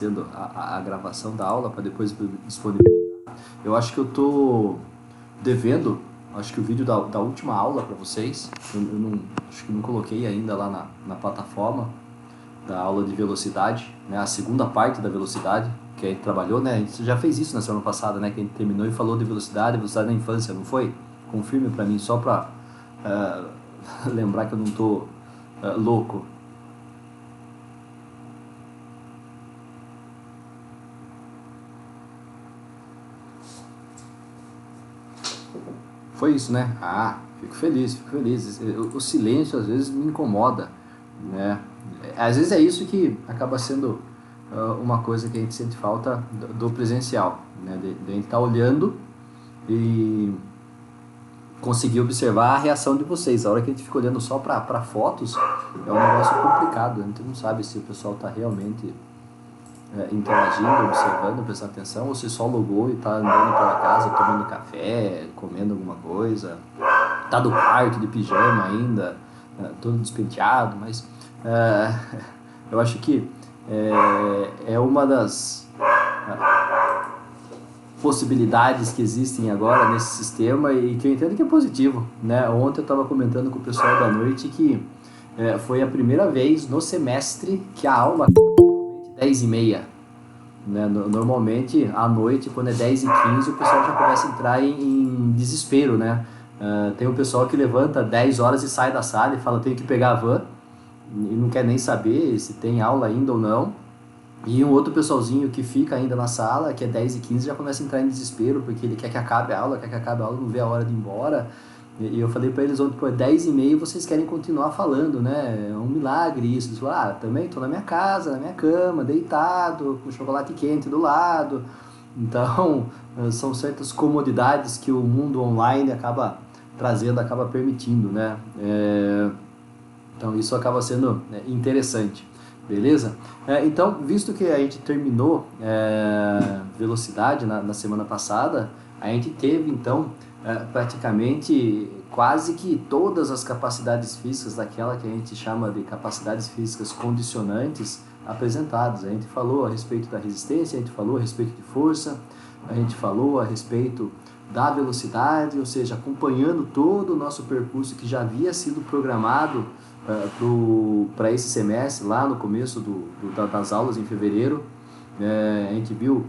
fazendo a gravação da aula para depois disponibilizar. Eu acho que eu tô devendo, acho que o vídeo da última aula para vocês. Eu não, acho que não coloquei ainda lá na plataforma da aula de velocidade, né? A segunda parte da velocidade que a gente trabalhou, né? A gente já fez isso na semana passada, né? Que a gente terminou e falou de velocidade na infância, não foi? Confirme para mim, só para lembrar que eu não tô louco. Foi isso, né? Ah, fico feliz, fico feliz. O silêncio às vezes me incomoda, né? Às vezes é isso que acaba sendo uma coisa que a gente sente falta do presencial, né? De a gente estar olhando e conseguir observar a reação de vocês. A hora que a gente fica olhando só para fotos, é um negócio complicado. A gente não sabe se o pessoal está realmente interagindo, observando, prestando atenção, ou se só logou e está andando pela casa, tomando café, comendo alguma coisa, tá do quarto de pijama ainda, todo despenteado, mas eu acho que é uma das possibilidades que existem agora nesse sistema e que eu entendo que é positivo, né? Ontem eu estava comentando com o pessoal da noite que foi a primeira vez no semestre que a aula 10h30, né? Normalmente à noite, quando é 10h15, o pessoal já começa a entrar em desespero, né? Tem um pessoal que levanta 10 horas e sai da sala e fala: tenho que pegar a van, e não quer nem saber se tem aula ainda ou não. E um outro pessoalzinho que fica ainda na sala, que é 10h15, já começa a entrar em desespero, porque ele quer que acabe a aula, não vê a hora de ir embora. E eu falei para eles ontem: pô, é 10h30 e vocês querem continuar falando, né? É um milagre isso. Eles falaram: também tô na minha casa, na minha cama, deitado, com chocolate quente do lado. Então, são certas comodidades que o mundo online acaba trazendo, acaba permitindo, né? Então, isso acaba sendo interessante. Beleza? Então, visto que a gente terminou velocidade na semana passada, a gente teve, então, praticamente quase que todas as capacidades físicas, daquela que a gente chama de capacidades físicas condicionantes, apresentadas. A gente falou a respeito da resistência, a gente falou a respeito de força, a gente falou a respeito da velocidade, ou seja, acompanhando todo o nosso percurso que já havia sido programado para esse semestre, lá no começo das aulas em fevereiro. A gente viu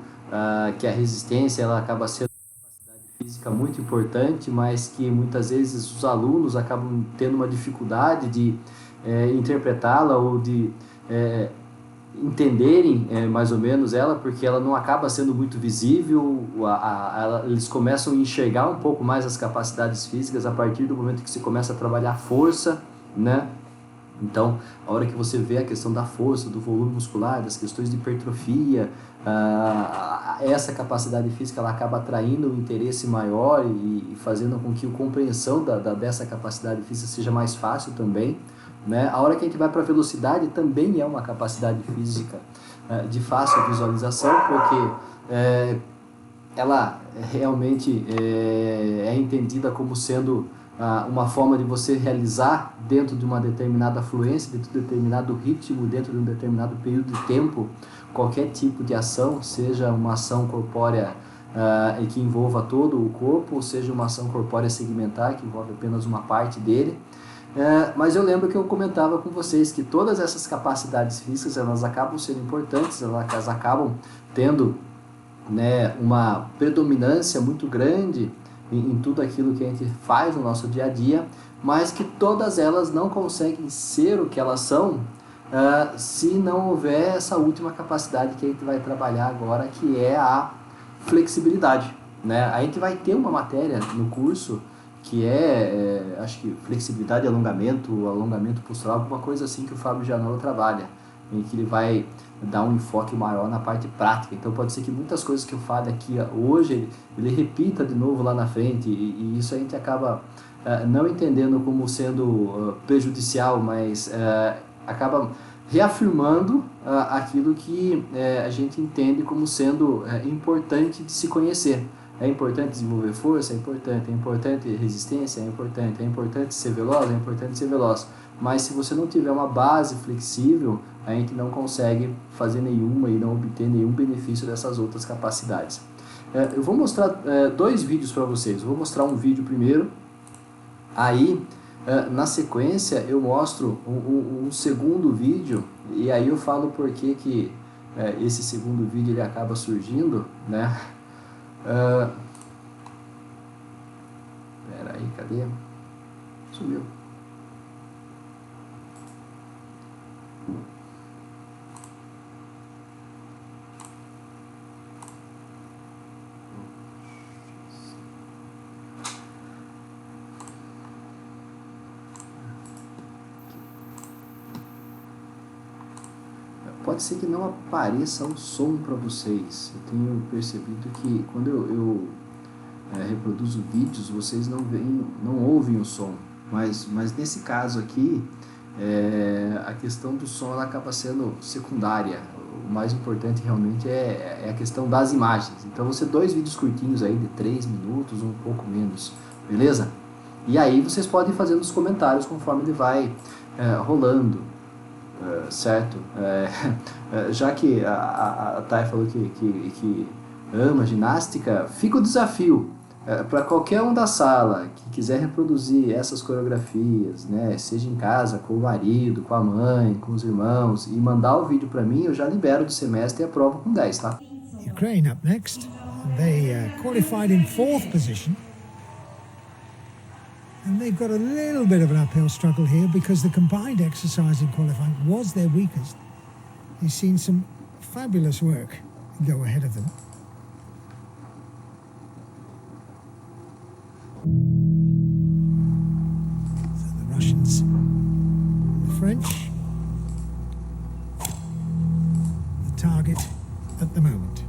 que a resistência ela acaba sendo uma capacidade física muito importante, mas que muitas vezes os alunos acabam tendo uma dificuldade de interpretá-la ou de entenderem mais ou menos ela, porque ela não acaba sendo muito visível. Eles começam a enxergar um pouco mais as capacidades físicas a partir do momento que se começa a trabalhar força, né? Então, a hora que você vê a questão da força, do volume muscular, das questões de hipertrofia, essa capacidade física ela acaba atraindo um interesse maior e fazendo com que a compreensão dessa capacidade física seja mais fácil também, né? A hora que a gente vai para a velocidade também é uma capacidade física de fácil visualização, porque ela realmente é entendida como sendo uma forma de você realizar dentro de uma determinada fluência, dentro de um determinado ritmo, dentro de um determinado período de tempo, qualquer tipo de ação, seja uma ação corpórea que envolva todo o corpo, ou seja uma ação corpórea segmentar, que envolve apenas uma parte dele. Mas eu lembro que eu comentava com vocês que todas essas capacidades físicas, elas acabam sendo importantes, elas acabam tendo, né, uma predominância muito grande em tudo aquilo que a gente faz no nosso dia a dia, mas que todas elas não conseguem ser o que elas são se não houver essa última capacidade que a gente vai trabalhar agora, que é a flexibilidade, né? A gente vai ter uma matéria no curso que acho que flexibilidade e alongamento postural, alguma coisa assim que o Fábio Janot trabalha, em que ele vai dar um enfoque maior na parte prática. Então pode ser que muitas coisas que eu falo aqui hoje, ele repita de novo lá na frente, e isso a gente acaba não entendendo como sendo prejudicial, mas acaba reafirmando aquilo que a gente entende como sendo importante de se conhecer. É importante desenvolver força, é importante resistência, é importante ser veloz, mas se você não tiver uma base flexível, a gente não consegue fazer nenhuma e não obter nenhum benefício dessas outras capacidades. Eu vou mostrar 2 vídeos para vocês. Eu vou mostrar um vídeo primeiro, aí na sequência eu mostro um segundo vídeo, e aí eu falo por que esse segundo vídeo ele acaba surgindo, né? Pera aí, cadê? Sumiu. Pode ser que não apareça um som para vocês. Eu tenho percebido que quando eu reproduzo vídeos, vocês não ouvem o som. Mas nesse caso aqui, a questão do som ela acaba sendo secundária. O mais importante realmente é a questão das imagens. Então vão ser 2 vídeos curtinhos aí de 3 minutos, um pouco menos, beleza? E aí vocês podem fazer nos comentários conforme ele vai rolando. Certo? Já que a Thay falou que ama ginástica, fica o desafio para qualquer um da sala que quiser reproduzir essas coreografias, né, seja em casa, com o marido, com a mãe, com os irmãos, e mandar o vídeo para mim, eu já libero do semestre e aprovo com 10, tá? Ukraine up next. They qualified in 4th position. And they've got a little bit of an uphill struggle here because the combined exercise in qualifying was their weakest. They've seen some fabulous work go ahead of them. So the Russians, the French, the target at the moment.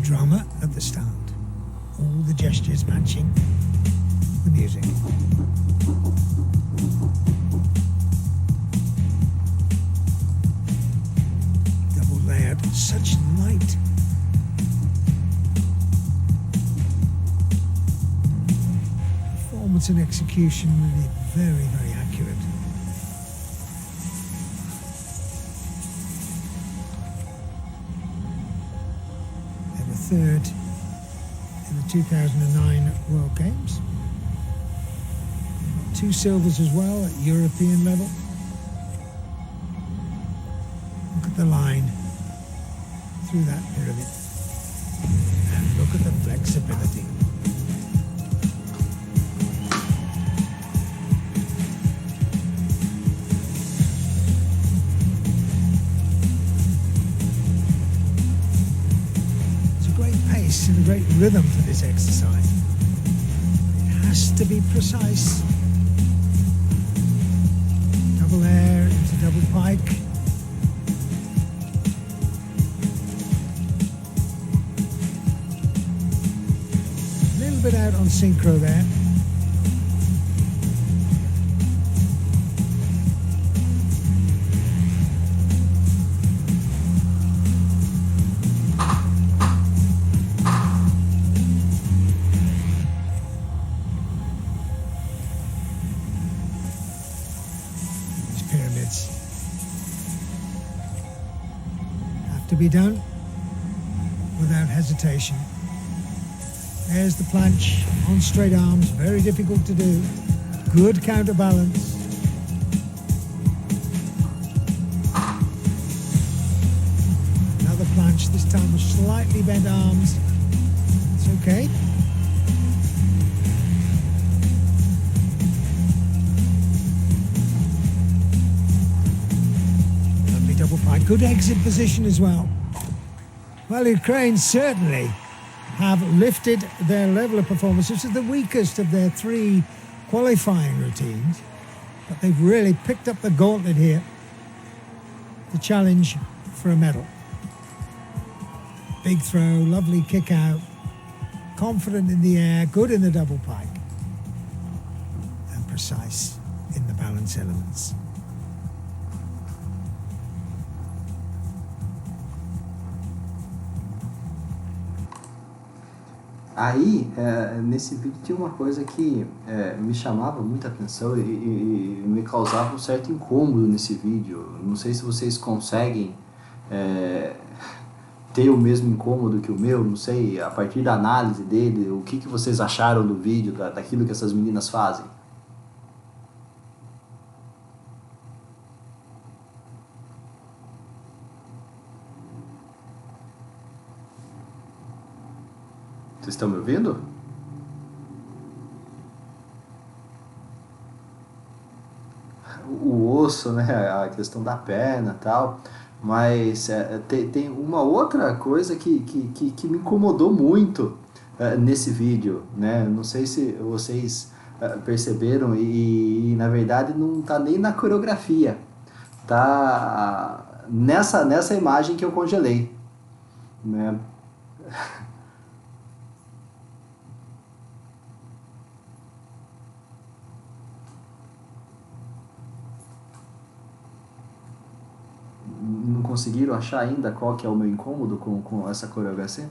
Drama at the start, all the gestures matching the music. Double layered, such light. Performance and execution really very, very accurate. Third in the 2009 World Games. 2 silvers as well at European level. Look at the line through that pyramid. And look at the flexibility. And a great rhythm for this exercise. It has to be precise. Double air into double pike. A little bit out on synchro there. To be done without hesitation. There's the planche on straight arms, very difficult to do. Good counterbalance. Another planche, this time with slightly bent arms. It's okay. Double pike, good exit position as well. Well, Ukraine certainly have lifted their level of performance. This is the weakest of their 3 qualifying routines, but they've really picked up the gauntlet here. The challenge for a medal. Big throw, lovely kick out, confident in the air, good in the double pike, and precise in the balance elements. Aí, nesse vídeo tinha uma coisa que me chamava muita atenção e me causava um certo incômodo nesse vídeo. Não sei se vocês conseguem ter o mesmo incômodo que o meu, não sei, a partir da análise dele, o que vocês acharam do vídeo, daquilo que essas meninas fazem? Vocês estão me ouvindo? O osso, né, a questão da perna e tal, mas tem uma outra coisa que me incomodou muito nesse vídeo, né, não sei se vocês perceberam e na verdade não tá nem na coreografia, tá nessa imagem que eu congelei, né. Não conseguiram achar ainda qual que é o meu incômodo com essa coreografia?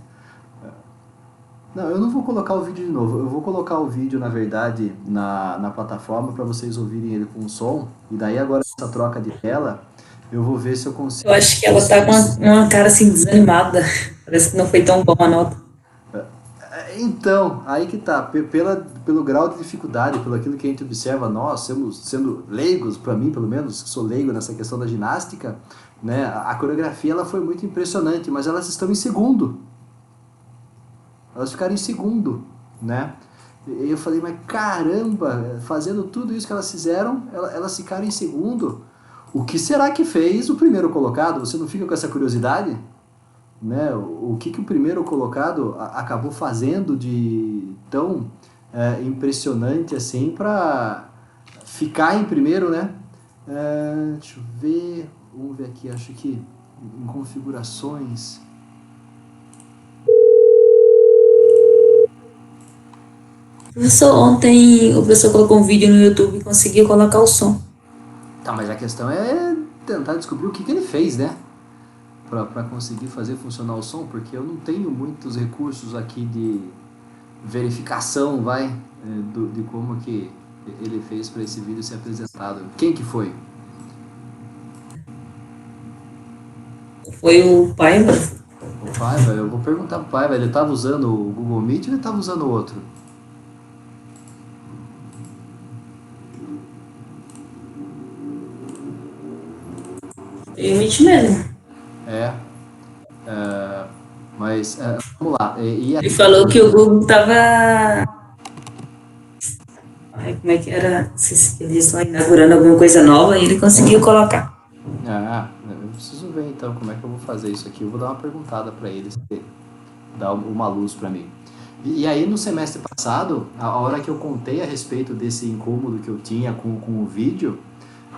Não, eu não vou colocar o vídeo de novo. Eu vou colocar o vídeo, na verdade, na plataforma para vocês ouvirem ele com som. E daí agora essa troca de tela, eu vou ver se eu consigo. Eu acho que ela tá com uma cara assim desanimada. Parece que não foi tão boa a nota. Então, aí que tá, pelo grau de dificuldade, pelo aquilo que a gente observa, nós sendo leigos, para mim pelo menos, que sou leigo nessa questão da ginástica, né, a coreografia ela foi muito impressionante, mas elas estão em segundo. Elas ficaram em segundo, né? E eu falei, mas caramba, fazendo tudo isso que elas fizeram, elas ficaram em segundo. O que será que fez o primeiro colocado? Você não fica com essa curiosidade? Né? O que o primeiro colocado acabou fazendo de tão impressionante assim para ficar em primeiro, né? Deixa eu ver, vamos ver aqui, acho que em configurações. Professor, ontem o professor colocou um vídeo no YouTube e conseguiu colocar o som. Tá, mas a questão é tentar descobrir o que ele fez, né? Para conseguir fazer funcionar o som, porque eu não tenho muitos recursos aqui de verificação, de como que ele fez para esse vídeo ser apresentado. Quem que foi? Foi o Paiva. O Paiva, eu vou perguntar pro Paiva, ele estava usando o Google Meet ou ele estava usando o outro? Foi o Meet mesmo. Mas vamos lá. Ele falou que o Google tava... como é que era? Não sei se eles estão inaugurando alguma coisa nova e ele conseguiu colocar. Eu preciso ver então como é que eu vou fazer isso aqui. Eu vou dar uma perguntada para ele, se dá uma luz para mim. E aí no semestre passado, a hora que eu contei a respeito desse incômodo que eu tinha com o vídeo,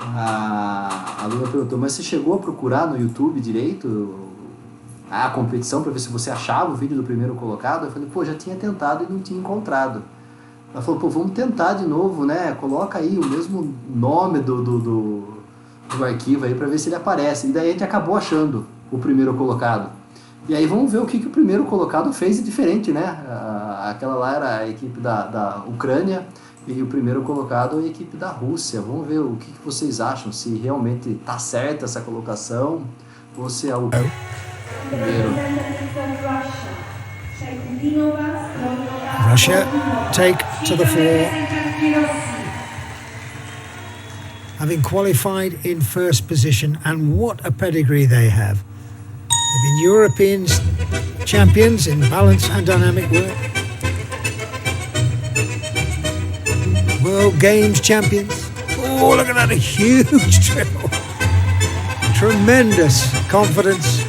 a aluna perguntou, mas você chegou a procurar no YouTube direito a competição para ver se você achava o vídeo do primeiro colocado? Eu falei, já tinha tentado e não tinha encontrado. Ela falou, vamos tentar de novo, né? Coloca aí o mesmo nome do arquivo aí para ver se ele aparece. E daí a gente acabou achando o primeiro colocado. E aí vamos ver o que o primeiro colocado fez de diferente, né? Aquela lá era a equipe da Ucrânia e o primeiro colocado a equipe da Rússia. Vamos ver o que vocês acham, se realmente está certa essa colocação ou se é o primeiro. Russia take to the floor, having qualified in first position, and what a pedigree they have. They've been European champions in balance and dynamic work, World Games champions. Oh, look at that, a huge triple. Tremendous confidence.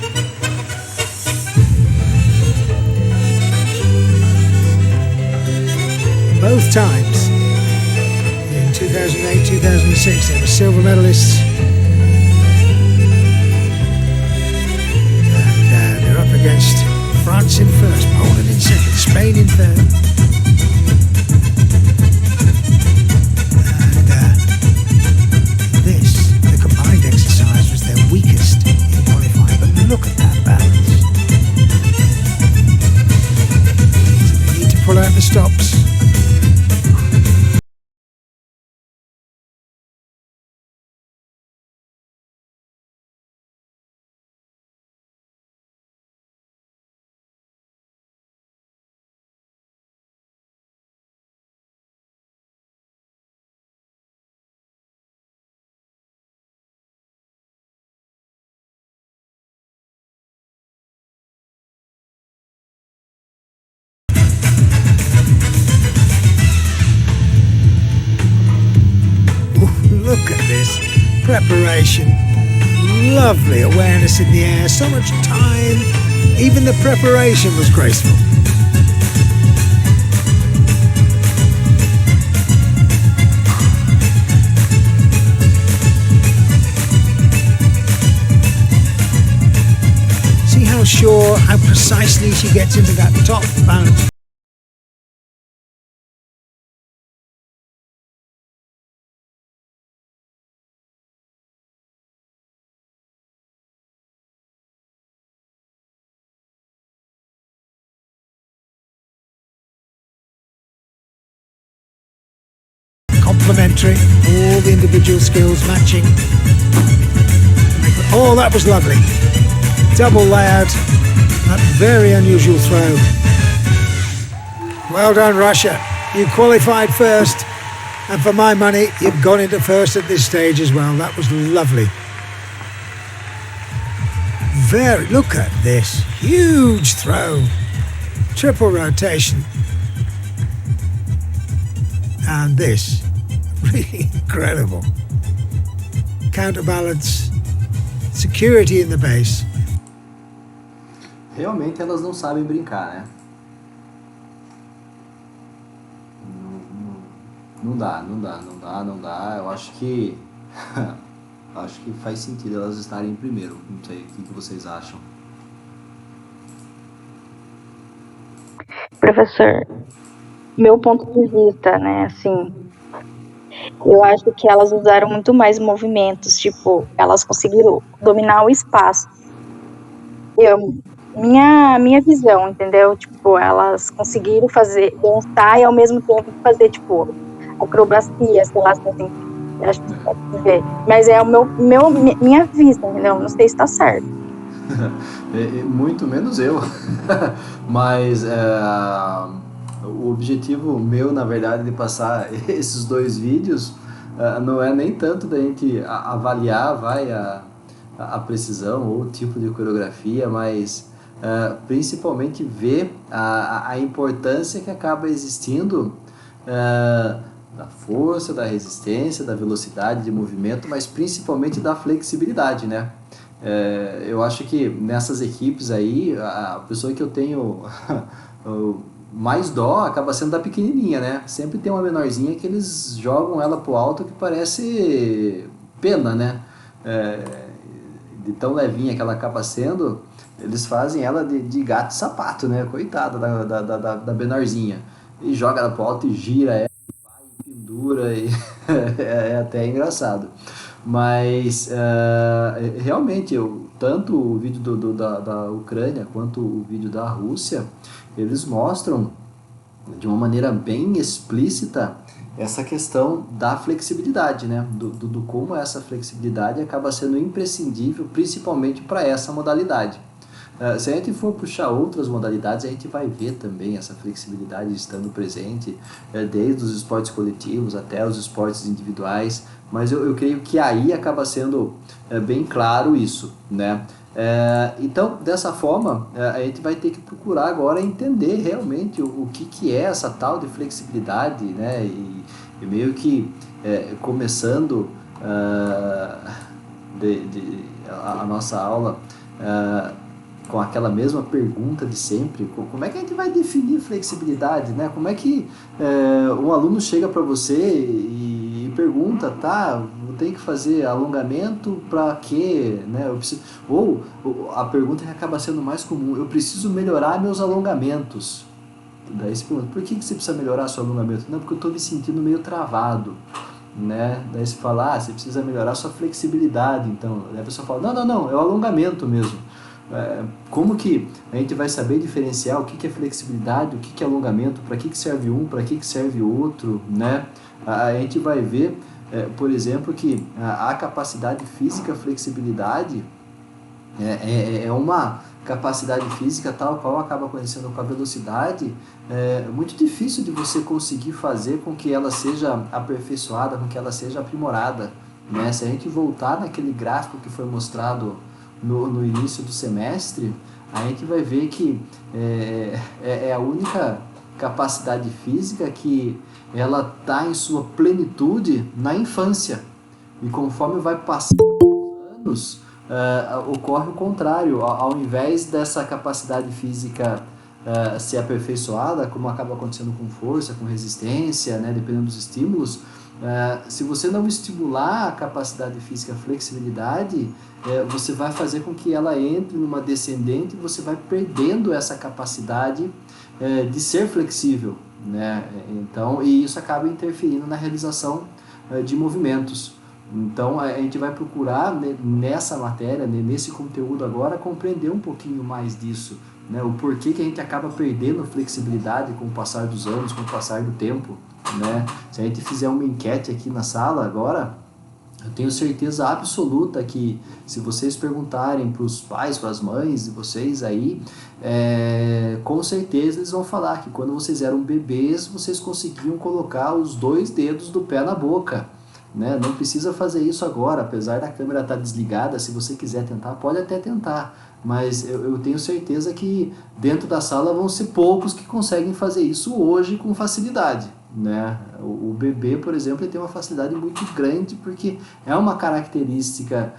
Both times, in 2008, 2006, they were silver medalists. And they're up against France in first, Poland in second, Spain in third. And the combined exercise was their weakest in qualifying, but look at that balance. So they need to Look at this preparation. Lovely awareness in the air, so much time. Even the preparation was graceful. See how sure, how precisely she gets into that top balance. Complementary, all the individual skills matching. Oh, that was lovely. Double layout, that very unusual throw. Well done, Russia. You qualified first, and for my money, you've gone into first at this stage as well. That was lovely. Look at this, huge throw. Triple rotation. And this. Really incredible. Counterbalance, security in the base. Realmente elas não sabem brincar, né? Não dá. Eu acho que acho que faz sentido elas estarem em primeiro. Não sei, o que vocês acham? Professor, meu ponto de vista, né, assim, eu acho que elas usaram muito mais movimentos, tipo, elas conseguiram dominar o espaço. Minha visão, entendeu? Tipo, elas conseguiram dançar e ao mesmo tempo fazer, tipo, acrobacia, sei lá, assim, acho que pode ver. Mas é minha vista, entendeu? Não sei se tá certo. Muito menos eu. Mas o objetivo meu, na verdade, de passar esses dois vídeos não é nem tanto da gente avaliar a precisão ou o tipo de coreografia, mas principalmente ver a importância que acaba existindo da força, da resistência, da velocidade de movimento, mas principalmente da flexibilidade, né? Eu acho que nessas equipes aí, a pessoa que eu tenho mais dó acaba sendo da pequenininha, né? Sempre tem uma menorzinha que eles jogam ela pro alto que parece pena, né? De tão levinha que ela acaba sendo, eles fazem ela de gato e sapato, né? Coitada da menorzinha. E joga ela pro alto e gira ela, vai e pendura, e é até engraçado. Mas realmente, tanto o vídeo da Ucrânia quanto o vídeo da Rússia, eles mostram de uma maneira bem explícita essa questão da flexibilidade, né? Do como essa flexibilidade acaba sendo imprescindível, principalmente para essa modalidade. Se a gente for puxar outras modalidades, a gente vai ver também essa flexibilidade estando presente, desde os esportes coletivos até os esportes individuais, mas eu creio que aí acaba sendo bem claro isso, né? Então, dessa forma, a gente vai ter que procurar agora entender realmente o que é essa tal de flexibilidade, né? E meio que começando a nossa aula com aquela mesma pergunta de sempre, como é que a gente vai definir flexibilidade, né? Como é que um aluno chega para você e pergunta, tá, eu tenho que fazer alongamento para quê, né? Ou a pergunta que acaba sendo mais comum, eu preciso melhorar meus alongamentos. Daí você pergunta, por que você precisa melhorar seu alongamento? Não, porque eu estou me sentindo meio travado, né? Daí você fala, você precisa melhorar sua flexibilidade, então. Daí a pessoa fala, não, é o alongamento mesmo. Como que a gente vai saber diferenciar o que é flexibilidade, o que é alongamento, para que serve um, para que serve outro, né? A gente vai ver, por exemplo, que a capacidade física, flexibilidade, é uma capacidade física tal qual acaba conhecendo com a velocidade, muito difícil de você conseguir fazer com que ela seja aperfeiçoada, com que ela seja aprimorada, né? Se a gente voltar naquele gráfico que foi mostrado no início do semestre, a gente vai ver que é a única capacidade física que ela está em sua plenitude na infância. E conforme vai passando os anos, ocorre o contrário. Ao invés dessa capacidade física ser aperfeiçoada, como acaba acontecendo com força, com resistência, né, dependendo dos estímulos, se você não estimular a capacidade física, a flexibilidade, você vai fazer com que ela entre numa descendente e você vai perdendo essa capacidade de ser flexível, né? Então, e isso acaba interferindo na realização de movimentos. Então, a gente vai procurar, né, nessa matéria, né, nesse conteúdo agora, compreender um pouquinho mais disso, né? O porquê que a gente acaba perdendo flexibilidade com o passar dos anos, com o passar do tempo, né? Se a gente fizer uma enquete aqui na sala agora, eu tenho certeza absoluta que se vocês perguntarem para os pais, para as mães de vocês aí, com certeza eles vão falar que quando vocês eram bebês, vocês conseguiam colocar os 2 dedos do pé na boca, né? Não precisa fazer isso agora, apesar da câmera estar desligada. Se você quiser tentar, pode até tentar, mas eu tenho certeza que dentro da sala vão ser poucos que conseguem fazer isso hoje com facilidade, né? O bebê, por exemplo, ele tem uma facilidade muito grande porque é uma característica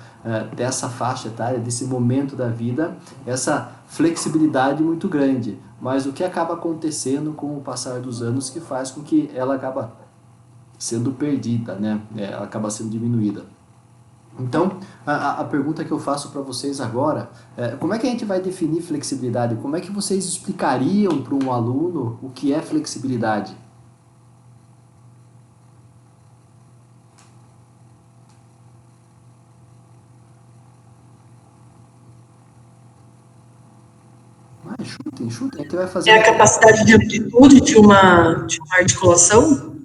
dessa faixa etária, desse momento da vida, essa flexibilidade muito grande. Mas o que acaba acontecendo com o passar dos anos que faz com que ela acaba sendo perdida, né? Ela acaba sendo diminuída. Então, a pergunta que eu faço para vocês agora como é que a gente vai definir flexibilidade? Como é que vocês explicariam para um aluno o que é flexibilidade? Chutem, a gente vai fazer... É a capacidade de amplitude de uma articulação?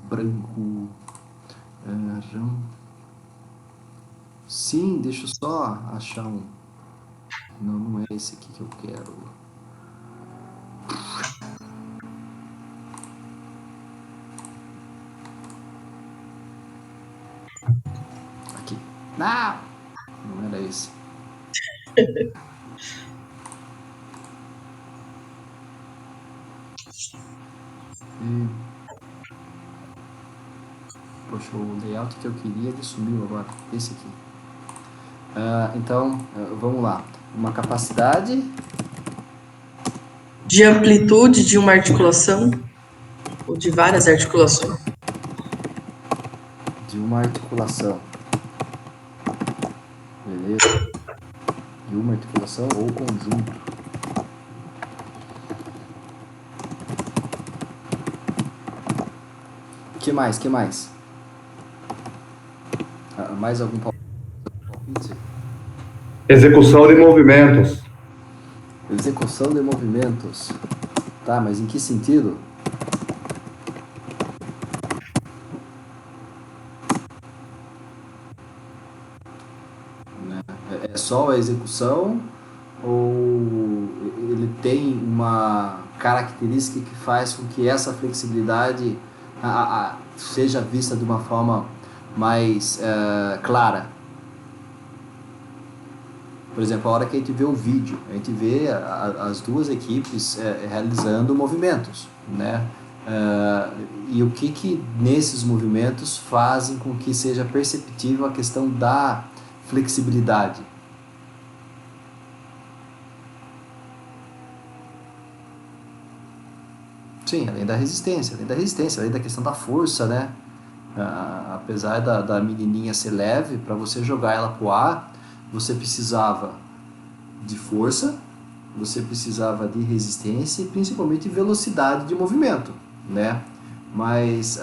Branco... Sim, deixa eu só achar um... Não é esse aqui que eu quero. Aqui. Não era esse. Poxa, o layout que eu queria, ele sumiu agora. Esse aqui. Então, vamos lá. Uma capacidade de amplitude de uma articulação ou de várias articulações. De uma articulação. Beleza. De uma articulação ou conjunto. Que mais? Mais algum palpite? Execução de movimentos. Execução de movimentos. Tá, mas em que sentido? É só a execução ou ele tem uma característica que faz com que essa flexibilidade seja vista de uma forma mais clara? Por exemplo, a hora que a gente vê o vídeo, a gente vê as duas equipes realizando movimentos, né? E o que nesses movimentos fazem com que seja perceptível a questão da flexibilidade? Sim, além da resistência, além da questão da força, né? Apesar da menininha ser leve, para você jogar ela pro ar, você precisava de força, você precisava de resistência e principalmente velocidade de movimento, né? Mas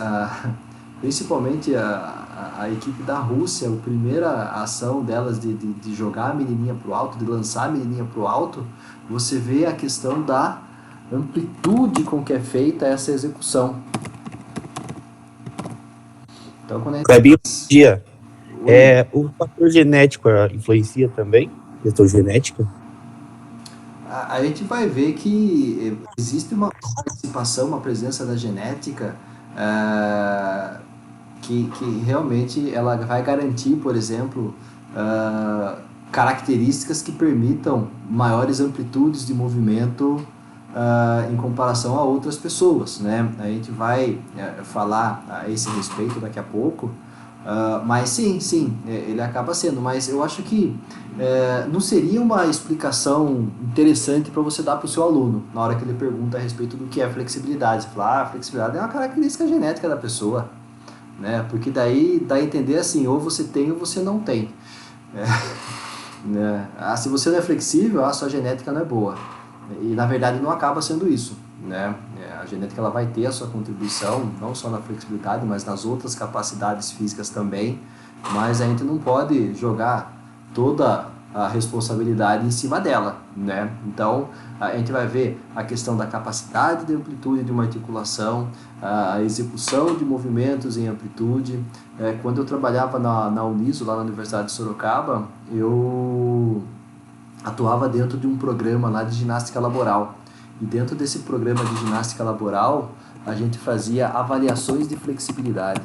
principalmente a equipe da Rússia, a primeira ação delas de jogar a menininha pro alto, de lançar a menininha pro alto, você vê a questão da amplitude com que é feita essa execução. Então, quando a gente... O fator genético influencia também? Questão genética? A gente vai ver que existe uma participação, uma presença da genética que realmente ela vai garantir, por exemplo, características que permitam maiores amplitudes de movimento em comparação a outras pessoas, né? A gente vai falar a esse respeito daqui a pouco, mas sim, ele acaba sendo, mas eu acho que não seria uma explicação interessante para você dar para o seu aluno, na hora que ele pergunta a respeito do que é flexibilidade. Você fala, flexibilidade é uma característica genética da pessoa, né? Porque daí dá a entender assim, ou você tem ou você não tem. Né? Se você não é flexível, a sua genética não é boa. E na verdade não acaba sendo isso, né? A genética ela vai ter a sua contribuição, não só na flexibilidade, mas nas outras capacidades físicas também, mas a gente não pode jogar toda a responsabilidade em cima dela, né? Então a gente vai ver a questão da capacidade de amplitude de uma articulação, a execução de movimentos em amplitude. Quando eu trabalhava na Uniso, lá na Universidade de Sorocaba, eu atuava dentro de um programa lá de ginástica laboral. E dentro desse programa de ginástica laboral, a gente fazia avaliações de flexibilidade.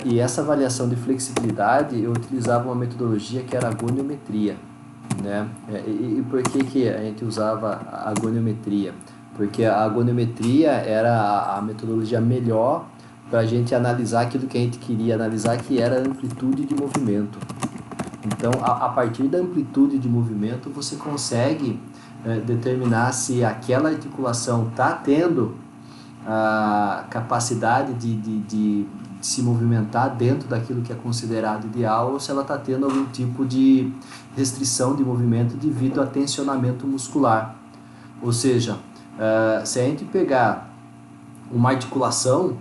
E essa avaliação de flexibilidade, eu utilizava uma metodologia que era a goniometria, né? E por que a gente usava a goniometria? Porque a goniometria era a metodologia melhor para a gente analisar aquilo que a gente queria analisar, que era a amplitude de movimento. Então, a partir da amplitude de movimento, você consegue determinar se aquela articulação está tendo a capacidade de se movimentar dentro daquilo que é considerado ideal, ou se ela está tendo algum tipo de restrição de movimento devido a tensionamento muscular. Ou seja, se a gente pegar uma articulação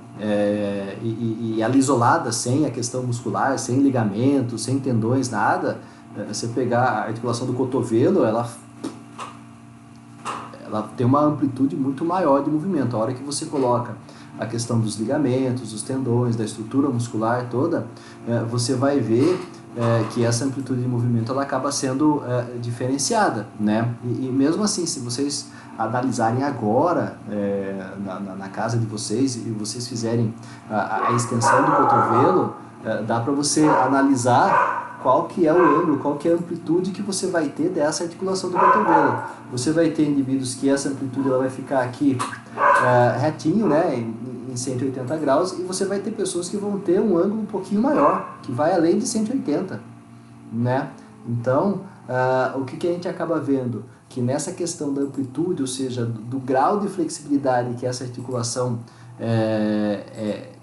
e ela isolada, sem a questão muscular, sem ligamento, sem tendões, nada, você pegar a articulação do cotovelo, ela tem uma amplitude muito maior de movimento. A hora que você coloca a questão dos ligamentos, dos tendões, da estrutura muscular toda, você vai ver que essa amplitude de movimento ela acaba sendo diferenciada, né? E mesmo assim, se vocês analisarem agora na casa de vocês e vocês fizerem a extensão do cotovelo, dá para você analisar qual que é o ângulo, qual que é a amplitude que você vai ter dessa articulação do cotovelo. Você vai ter indivíduos que essa amplitude ela vai ficar aqui retinho, né, em 180 graus, e você vai ter pessoas que vão ter um ângulo um pouquinho maior, que vai além de 180, né? Então, o que a gente acaba vendo? Que nessa questão da amplitude, ou seja, do grau de flexibilidade que essa articulação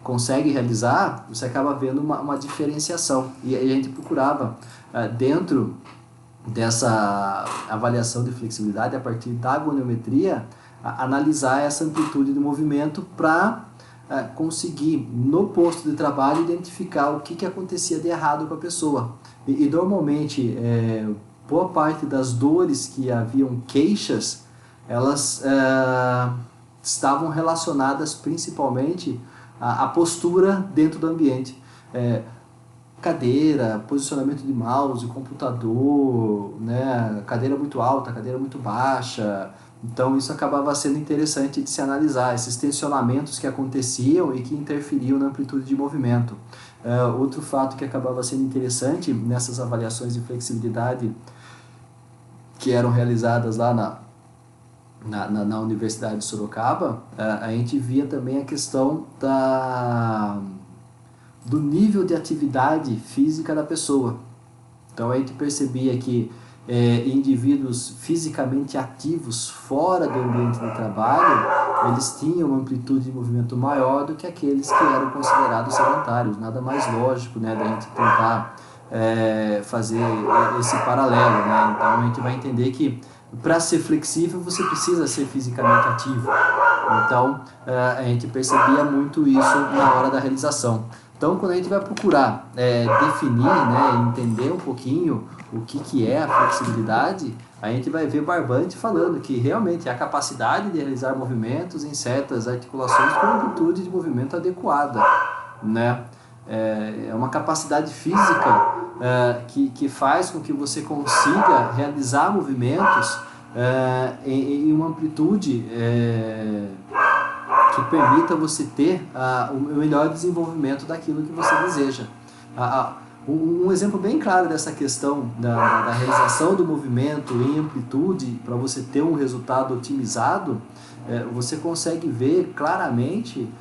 consegue realizar, você acaba vendo uma diferenciação. E a gente procurava, dentro dessa avaliação de flexibilidade, a partir da goniometria, analisar essa amplitude de movimento para conseguir, no posto de trabalho, identificar o que acontecia de errado com a pessoa. E normalmente, boa parte das dores que haviam queixas, elas estavam relacionadas principalmente à postura dentro do ambiente. Cadeira, posicionamento de mouse, computador, né, cadeira muito alta, cadeira muito baixa. Então isso acabava sendo interessante de se analisar, esses tensionamentos que aconteciam e que interferiam na amplitude de movimento. Outro fato que acabava sendo interessante nessas avaliações de flexibilidade que eram realizadas lá na Universidade de Sorocaba, a gente via também a questão do nível de atividade física da pessoa. Então a gente percebia que indivíduos fisicamente ativos fora do ambiente de trabalho, eles tinham uma amplitude de movimento maior do que aqueles que eram considerados sedentários. Nada mais lógico, né, da gente tentar fazer esse paralelo, né? Então a gente vai entender que para ser flexível você precisa ser fisicamente ativo. Então a gente percebia muito isso na hora da realização. Então quando a gente vai procurar definir, né, entender um pouquinho o que é a flexibilidade, a gente vai ver Barbante falando que realmente é a capacidade de realizar movimentos em certas articulações com amplitude de movimento adequada, né? É uma capacidade física que faz com que você consiga realizar movimentos em uma amplitude que permita você ter o melhor desenvolvimento daquilo que você deseja. Um exemplo bem claro dessa questão da realização do movimento em amplitude, para você ter um resultado otimizado, você consegue ver claramente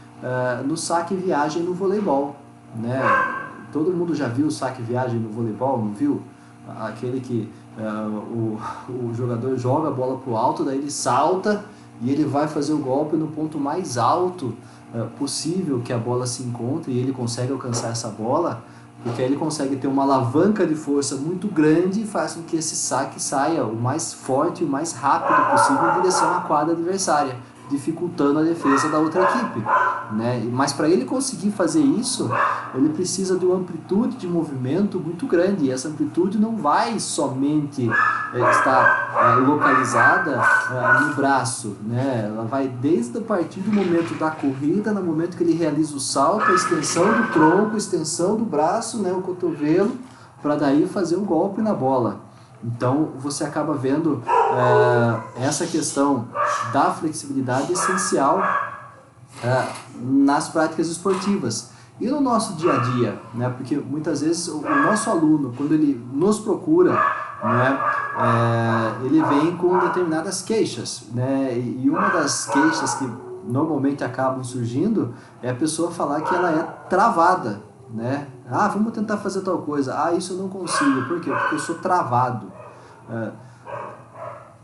no saque e viagem no voleibol, né? Todo mundo já viu o saque e viagem no voleibol, não viu? Aquele que o jogador joga a bola para o alto, daí ele salta e ele vai fazer o golpe no ponto mais alto possível que a bola se encontre, e ele consegue alcançar essa bola, porque aí ele consegue ter uma alavanca de força muito grande e faz com que esse saque saia o mais forte e o mais rápido possível em direção à quadra adversária, dificultando a defesa da outra equipe, né? Mas para ele conseguir fazer isso, ele precisa de uma amplitude de movimento muito grande, e essa amplitude não vai somente estar localizada no braço, né? Ela vai desde a partir do momento da corrida, no momento que ele realiza o salto, a extensão do tronco, a extensão do braço, né, o cotovelo, para daí fazer um golpe na bola. Então, você acaba vendo essa questão da flexibilidade essencial nas práticas esportivas. E no nosso dia a dia, né? Porque muitas vezes o nosso aluno, quando ele nos procura, né, ele vem com determinadas queixas, né? E uma das queixas que normalmente acabam surgindo é a pessoa falar que ela é travada, né? Ah, vamos tentar fazer tal coisa. Ah, isso eu não consigo. Por quê? Porque eu sou travado.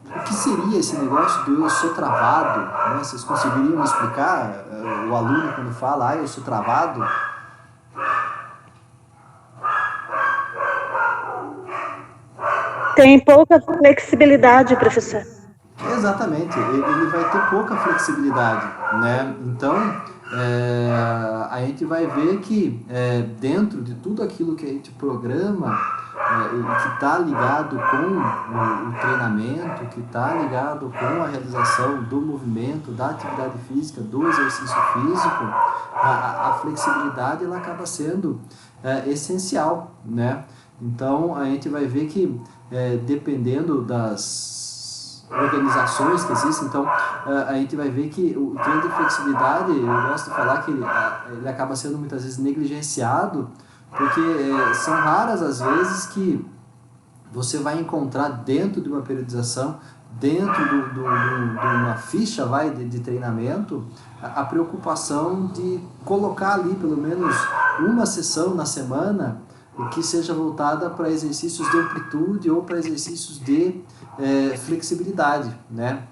O que seria esse negócio do eu sou travado? Né? Vocês conseguiriam me explicar? O aluno, quando fala, ah, eu sou travado? Tem pouca flexibilidade, professor. Exatamente, ele vai ter pouca flexibilidade, né? Então, a gente vai ver que dentro de tudo aquilo que a gente programa, que está ligado com o treinamento, que está ligado com a realização do movimento, da atividade física, do exercício físico, a flexibilidade ela acaba sendo essencial, né? Então, a gente vai ver que dependendo das organizações que existem, então a gente vai ver que o treino de flexibilidade, eu gosto de falar que ele acaba sendo muitas vezes negligenciado, porque são raras as vezes que você vai encontrar dentro de uma periodização, dentro de uma ficha de treinamento, a preocupação de colocar ali pelo menos uma sessão na semana que seja voltada para exercícios de amplitude ou para exercícios de flexibilidade, né?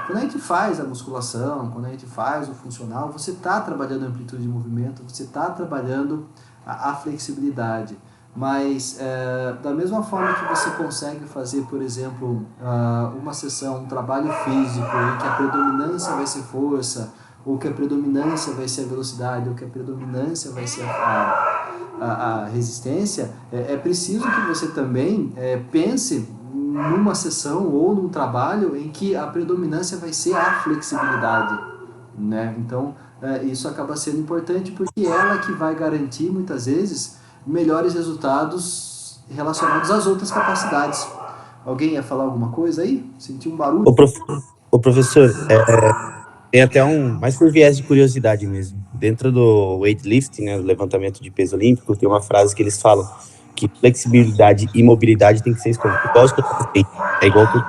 Quando a gente faz a musculação, quando a gente faz o funcional, você está trabalhando a amplitude de movimento, você está trabalhando a flexibilidade, mas da mesma forma que você consegue fazer, por exemplo, uma sessão, um trabalho físico em que a predominância vai ser força, ou que a predominância vai ser a velocidade, ou que a predominância vai ser a resistência, é preciso que você também pense numa sessão ou num trabalho em que a predominância vai ser a flexibilidade, né? Então, isso acaba sendo importante porque é ela que vai garantir, muitas vezes, melhores resultados relacionados às outras capacidades. Alguém ia falar alguma coisa aí? Senti um barulho? Ô professor, tem até mais por viés de curiosidade mesmo. Dentro do weightlifting, né, do levantamento de peso olímpico, tem uma frase que eles falam que flexibilidade e mobilidade tem que ser escolhido. Igual que eu falei, igual que eu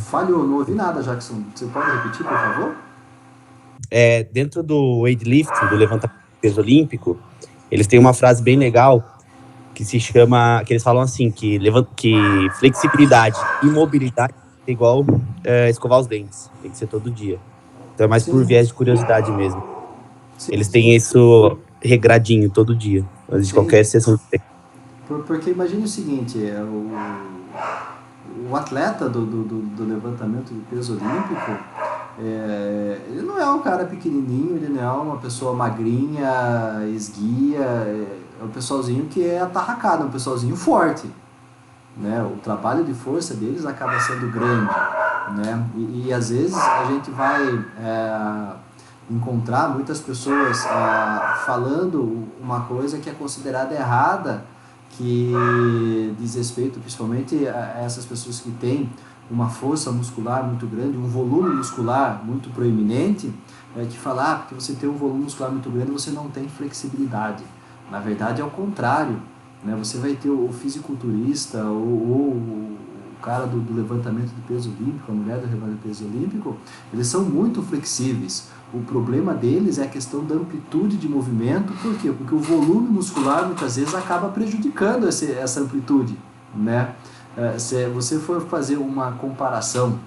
Falhou, não ouvi nada, Jackson. Você pode repetir, por favor? Dentro do weightlifting, do levantamento de peso olímpico, eles têm uma frase bem legal que se chama, que eles falam assim, que flexibilidade e mobilidade é igual escovar os dentes, tem que ser todo dia. Então é mais por viés de curiosidade mesmo. Sim, eles têm isso regradinho todo dia, antes de qualquer sessão de treino. Porque imagine o seguinte, o atleta do levantamento de peso olímpico, ele não é um cara pequenininho, ele não é uma pessoa magrinha, esguia, é um pessoalzinho que é atarracado, é um pessoalzinho forte, né? O trabalho de força deles acaba sendo grande, né? E às vezes a gente vai encontrar muitas pessoas falando uma coisa que é considerada errada, que diz respeito principalmente a essas pessoas que têm uma força muscular muito grande, um volume muscular muito proeminente, que falar porque você tem um volume muscular muito grande, você não tem flexibilidade. Na verdade é o contrário, né? Você vai ter o fisiculturista ou o cara do levantamento de peso olímpico, a mulher do levantamento de peso olímpico, eles são muito flexíveis. O problema deles é a questão da amplitude de movimento. Por quê? Porque o volume muscular muitas vezes acaba prejudicando essa amplitude, né? Se você for fazer uma comparação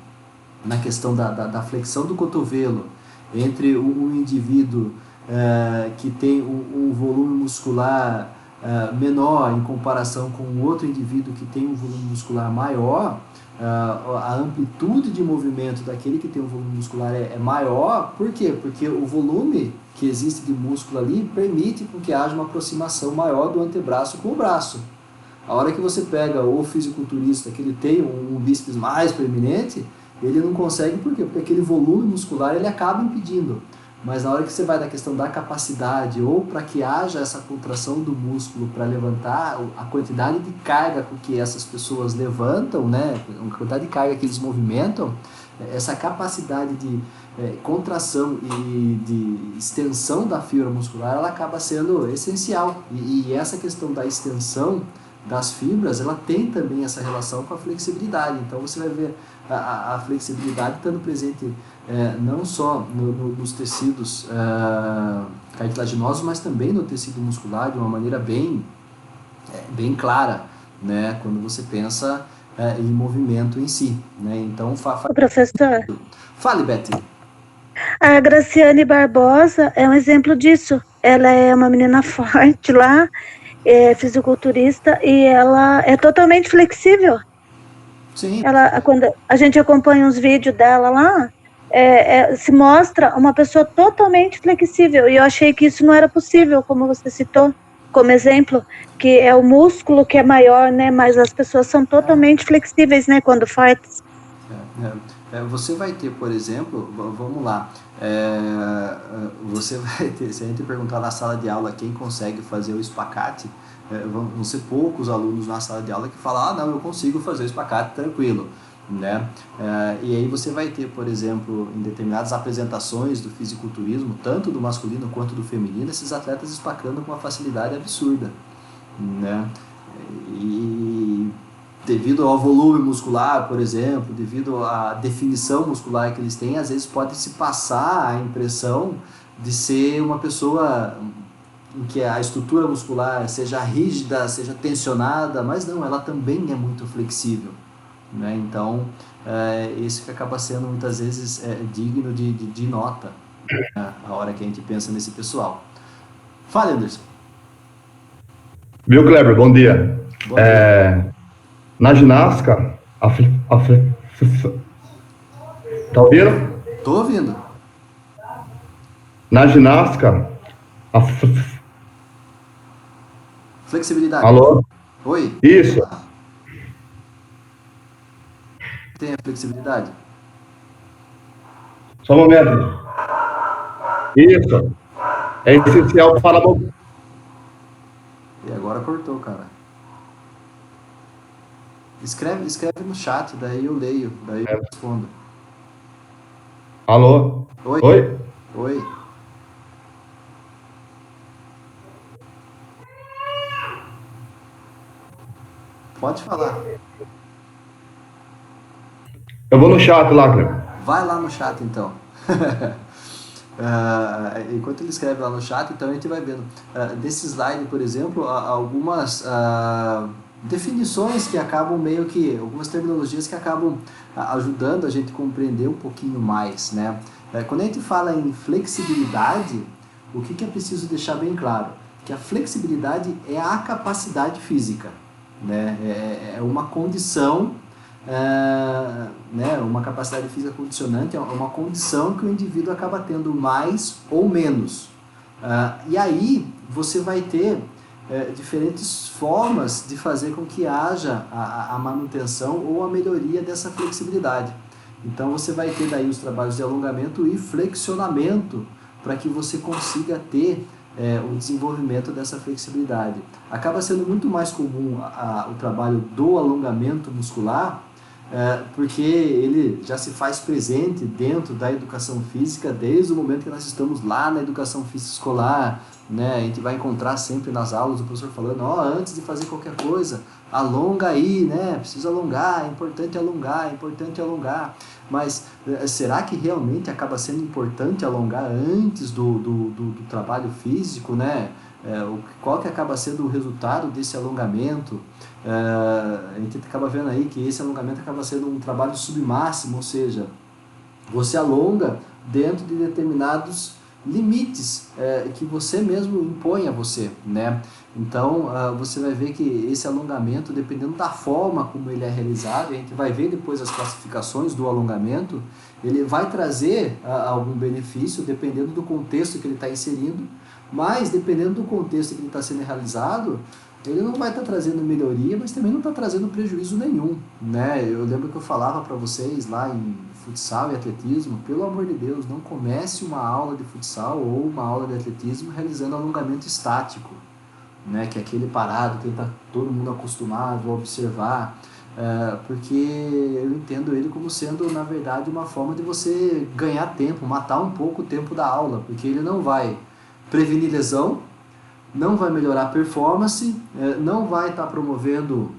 na questão da flexão do cotovelo entre um indivíduo que tem um volume muscular menor em comparação com um outro indivíduo que tem um volume muscular maior, a amplitude de movimento daquele que tem um volume muscular é maior. Por quê? Porque o volume que existe de músculo ali permite que haja uma aproximação maior do antebraço com o braço. A hora que você pega o fisiculturista que ele tem um bíceps mais proeminente, ele não consegue. Por quê? Porque aquele volume muscular ele acaba impedindo. Mas na hora que você vai na questão da capacidade, ou para que haja essa contração do músculo para levantar, a quantidade de carga com que essas pessoas levantam, né, a quantidade de carga que eles movimentam, essa capacidade de contração e de extensão da fibra muscular, ela acaba sendo essencial. E essa questão da extensão das fibras, ela tem também essa relação com a flexibilidade. Então você vai ver a flexibilidade estando presente não só nos tecidos cartilaginosos, mas também no tecido muscular de uma maneira bem clara, né, quando você pensa em movimento em si, né? Então, Professor, fale, Betty. a Graciane Barbosa é um exemplo disso. Ela é uma menina forte lá, é fisiculturista, e ela é totalmente flexível. Sim. Ela, quando a gente acompanha uns vídeos dela lá, se mostra uma pessoa totalmente flexível, e eu achei que isso não era possível, como você citou como exemplo, que é o músculo que é maior, né, mas as pessoas são totalmente flexíveis, né, quando fortes. Você vai ter, por exemplo, vamos lá, você vai ter, se a gente perguntar na sala de aula quem consegue fazer o espacate, vão ser poucos alunos na sala de aula que falam, não, eu consigo fazer o espacate tranquilo, né? E aí você vai ter, por exemplo, em determinadas apresentações do fisiculturismo, tanto do masculino quanto do feminino, esses atletas espacando com uma facilidade absurda, né? E devido ao volume muscular, por exemplo, devido à definição muscular que eles têm, às vezes pode se passar a impressão de ser uma pessoa em que a estrutura muscular seja rígida, seja tensionada, mas não, ela também é muito flexível, né? Então, isso que acaba sendo muitas vezes digno de nota, né, a hora que a gente pensa nesse pessoal. Fala, Anderson. Viu, Kleber? Bom dia. Bom dia. Na ginástica, tá ouvindo? Tô ouvindo. Na ginástica, Flexibilidade. Alô? Oi? Isso. Tem a flexibilidade? Só um momento. Isso. É essencial para a... E agora cortou, cara. Escreve no chat, daí eu leio, daí eu respondo. Alô? Oi? Oi? Oi? Pode falar. Eu vou no chat lá, Kleber. Vai lá no chat, então. Enquanto ele escreve lá no chat, então a gente vai vendo. Desse slide, por exemplo, algumas definições que acabam meio que, algumas terminologias que acabam ajudando a gente a compreender um pouquinho mais, né? Quando a gente fala em flexibilidade, o que é preciso deixar bem claro? Que a flexibilidade é a capacidade física, né? É uma condição, né? Uma capacidade física condicionante, é uma condição que o indivíduo acaba tendo mais ou menos. E aí você vai ter diferentes formas de fazer com que haja a manutenção ou a melhoria dessa flexibilidade. Então você vai ter daí os trabalhos de alongamento e flexionamento para que você consiga ter o desenvolvimento dessa flexibilidade. Acaba sendo muito mais comum o trabalho do alongamento muscular porque ele já se faz presente dentro da educação física desde o momento que nós estamos lá na educação física escolar, né? A gente vai encontrar sempre nas aulas o professor falando, antes de fazer qualquer coisa, alonga aí, né? Precisa alongar, é importante alongar, é importante alongar. Mas será que realmente acaba sendo importante alongar antes do trabalho físico, né? Qual que acaba sendo o resultado desse alongamento? A gente acaba vendo aí que esse alongamento acaba sendo um trabalho submáximo, ou seja, você alonga dentro de determinados limites que você mesmo impõe a você, né? Então, você vai ver que esse alongamento, dependendo da forma como ele é realizado, a gente vai ver depois as classificações do alongamento, ele vai trazer algum benefício, dependendo do contexto que ele está inserindo, mas dependendo do contexto que ele está sendo realizado, ele não vai estar trazendo melhoria, mas também não está trazendo prejuízo nenhum, né? Eu lembro que eu falava para vocês lá em futsal e atletismo, pelo amor de Deus, não comece uma aula de futsal ou uma aula de atletismo realizando alongamento estático, né? Que é aquele parado que está todo mundo acostumado a observar, porque eu entendo ele como sendo, na verdade, uma forma de você ganhar tempo, matar um pouco o tempo da aula, porque ele não vai prevenir lesão, não vai melhorar a performance, não vai estar promovendo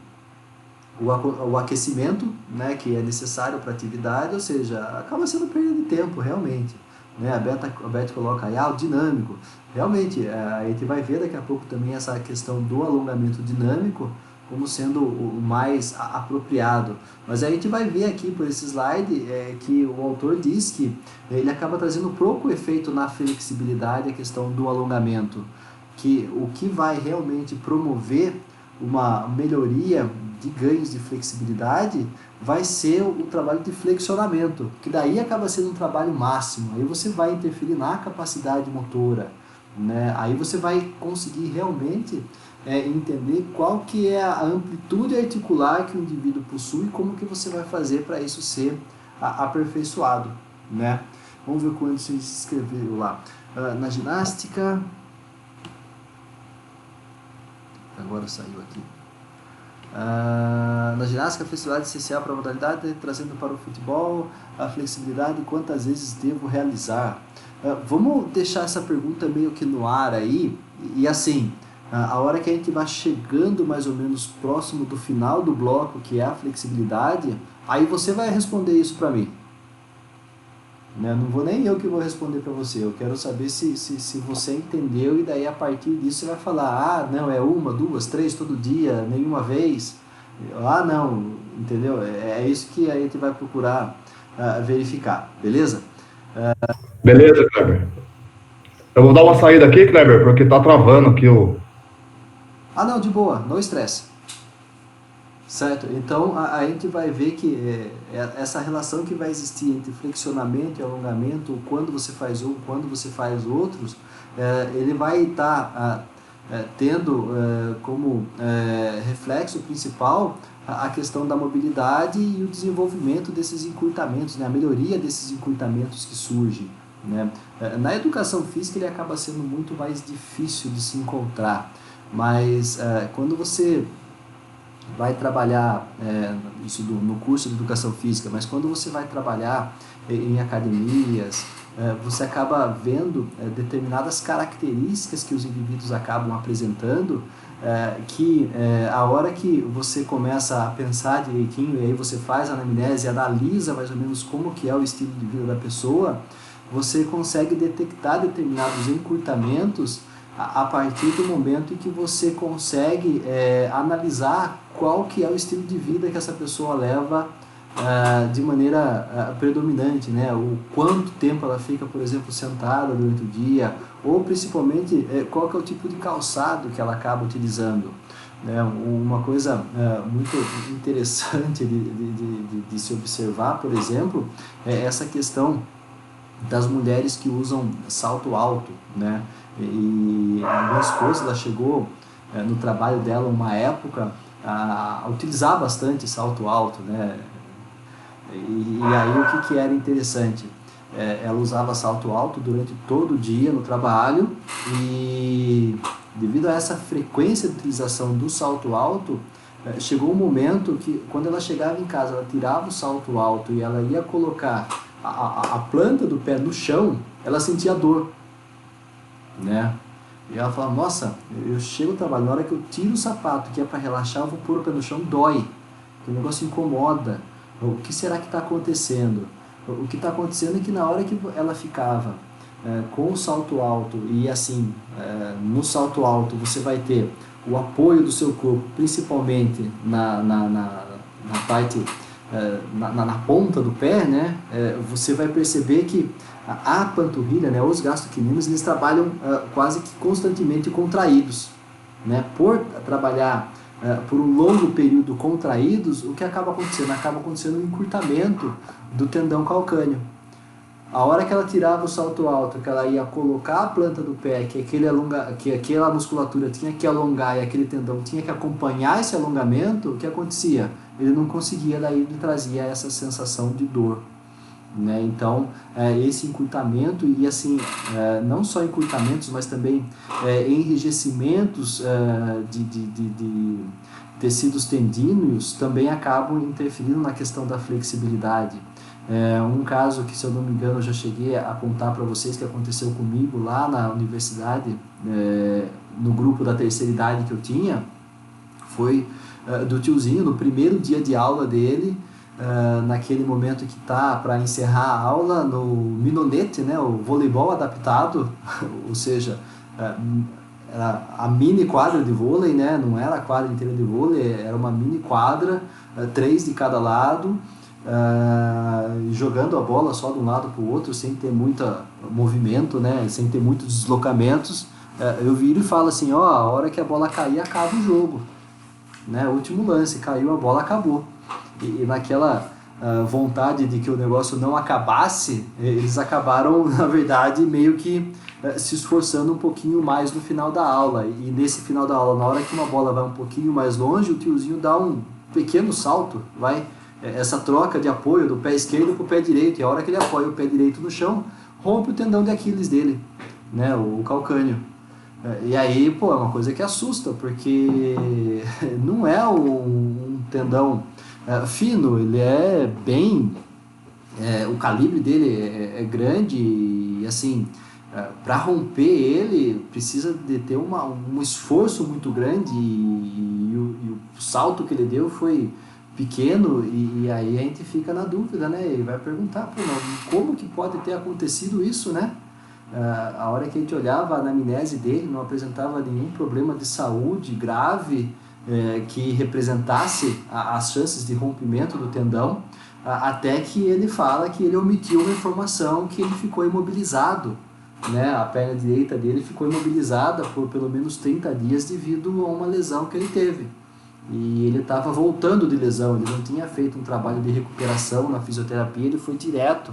o aquecimento, né, que é necessário para a atividade, ou seja, acaba sendo perda de tempo, realmente. Né? A Beth coloca aí, o dinâmico. Realmente, a gente vai ver daqui a pouco também essa questão do alongamento dinâmico como sendo o mais apropriado. Mas a gente vai ver aqui por esse slide que o autor diz que ele acaba trazendo pouco efeito na flexibilidade, a questão do alongamento, que o que vai realmente promover uma melhoria de ganhos de flexibilidade vai ser o trabalho de flexionamento, que daí acaba sendo um trabalho máximo, aí você vai interferir na capacidade motora, né? Aí você vai conseguir realmente entender qual que é a amplitude articular que o indivíduo possui e como que você vai fazer para isso ser aperfeiçoado, né? Vamos ver quando você se inscreveu lá. Na ginástica... Agora saiu aqui. Na ginástica, a flexibilidade é essencial para a modalidade, trazendo para o futebol a flexibilidade, quantas vezes devo realizar? Vamos deixar essa pergunta meio que no ar aí, e assim, a hora que a gente vai chegando mais ou menos próximo do final do bloco, que é a flexibilidade, aí você vai responder isso para mim. Né? Não vou nem eu que vou responder para você, eu quero saber se você entendeu, e daí a partir disso você vai falar, não, é 1, 2, 3 todo dia, nenhuma vez, não, entendeu? É isso que a gente vai procurar verificar, beleza? Beleza, Kleber. Eu vou dar uma saída aqui, Kleber, porque tá travando aqui o... Não, de boa, não estresse. Certo? Então, a gente vai ver que essa relação que vai existir entre flexionamento e alongamento, quando você faz um, quando você faz outros, ele vai estar tendo como reflexo principal a questão da mobilidade e o desenvolvimento desses encurtamentos, né? A melhoria desses encurtamentos que surgem, né? Na educação física ele acaba sendo muito mais difícil de se encontrar, mas quando você vai trabalhar isso no curso de educação física, mas quando você vai trabalhar em academias, você acaba vendo determinadas características que os indivíduos acabam apresentando, que a hora que você começa a pensar direitinho, e aí você faz a anamnese e analisa mais ou menos como que é o estilo de vida da pessoa, você consegue detectar determinados encurtamentos a partir do momento em que você consegue analisar qual que é o estilo de vida que essa pessoa leva de maneira predominante, né? O quanto tempo ela fica, por exemplo, sentada durante o dia, ou principalmente qual que é o tipo de calçado que ela acaba utilizando. Uma coisa muito interessante de se observar, por exemplo, é essa questão das mulheres que usam salto alto, né? E a minha esposa, ela chegou no trabalho dela uma época a utilizar bastante salto alto, né? E aí o que era interessante? Ela usava salto alto durante todo o dia no trabalho, e devido a essa frequência de utilização do salto alto, chegou um momento que, quando ela chegava em casa, ela tirava o salto alto e ela ia colocar a planta do pé no chão, ela sentia dor, né? E ela falava, nossa, eu chego ao trabalho, na hora que eu tiro o sapato, que é para relaxar, eu vou pôr o pé no chão, dói. O negócio incomoda. O que será que está acontecendo? O que está acontecendo é que na hora que ela ficava com o salto alto, e assim, no salto alto você vai ter o apoio do seu corpo, principalmente na parte, na ponta do pé, né? Você vai perceber que a panturrilha, né, os gastrocnemios, eles trabalham quase que constantemente contraídos, né? Por trabalhar por um longo período contraídos, o que acaba acontecendo? Acaba acontecendo um encurtamento do tendão calcâneo. A hora que ela tirava o salto alto, que ela ia colocar a planta do pé, que aquela musculatura tinha que alongar e aquele tendão tinha que acompanhar esse alongamento, o que acontecia? Ele não conseguia, daí ele trazia essa sensação de dor, né? Então, esse encurtamento, e assim, não só encurtamentos, mas também enrijecimentos de tecidos tendíneos também acabam interferindo na questão da flexibilidade. Um caso que, se eu não me engano, eu já cheguei a contar para vocês, que aconteceu comigo lá na universidade, no grupo da terceira idade que eu tinha, foi do tiozinho, no primeiro dia de aula dele, naquele momento que tá para encerrar a aula, no minonete, né, o voleibol adaptado, ou seja, era a mini quadra de vôlei, né, não era a quadra inteira de vôlei, era uma mini quadra, 3 de cada lado, jogando a bola só de um lado para o outro, sem ter muito movimento, né, sem ter muitos deslocamentos. Eu viro e falo assim, ó, a hora que a bola cair, acaba o jogo, né, último lance, caiu a bola, acabou. E naquela vontade de que o negócio não acabasse, eles acabaram, na verdade, meio que se esforçando um pouquinho mais no final da aula. E nesse final da aula, na hora que uma bola vai um pouquinho mais longe, o tiozinho dá um pequeno salto, essa troca de apoio do pé esquerdo para o pé direito, e a hora que ele apoia o pé direito no chão, rompe o tendão de Aquiles dele, né, o calcâneo. E aí, pô, é uma coisa que assusta, porque não é um tendão fino, ele é bem... o calibre dele é grande, e assim, para romper ele, precisa de ter um esforço muito grande, e o salto que ele deu foi pequeno, e aí a gente fica na dúvida, né, e vai perguntar, pô, como que pode ter acontecido isso, né? A hora que a gente olhava a anamnese dele, não apresentava nenhum problema de saúde grave que representasse as chances de rompimento do tendão, até que ele fala que ele omitiu uma informação, que ele ficou imobilizado, né? A perna direita dele ficou imobilizada por pelo menos 30 dias devido a uma lesão que ele teve. E ele estava voltando de lesão, ele não tinha feito um trabalho de recuperação na fisioterapia, ele foi direto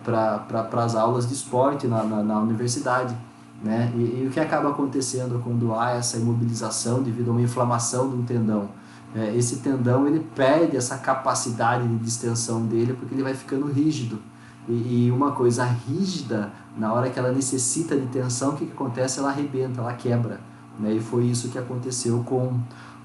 para as aulas de esporte na universidade, né? E o que acaba acontecendo quando há essa imobilização devido a uma inflamação de um tendão? Esse tendão, ele perde essa capacidade de distensão dele, porque ele vai ficando rígido. E uma coisa rígida, na hora que ela necessita de tensão, o que acontece? Ela arrebenta, ela quebra, né? E foi isso que aconteceu com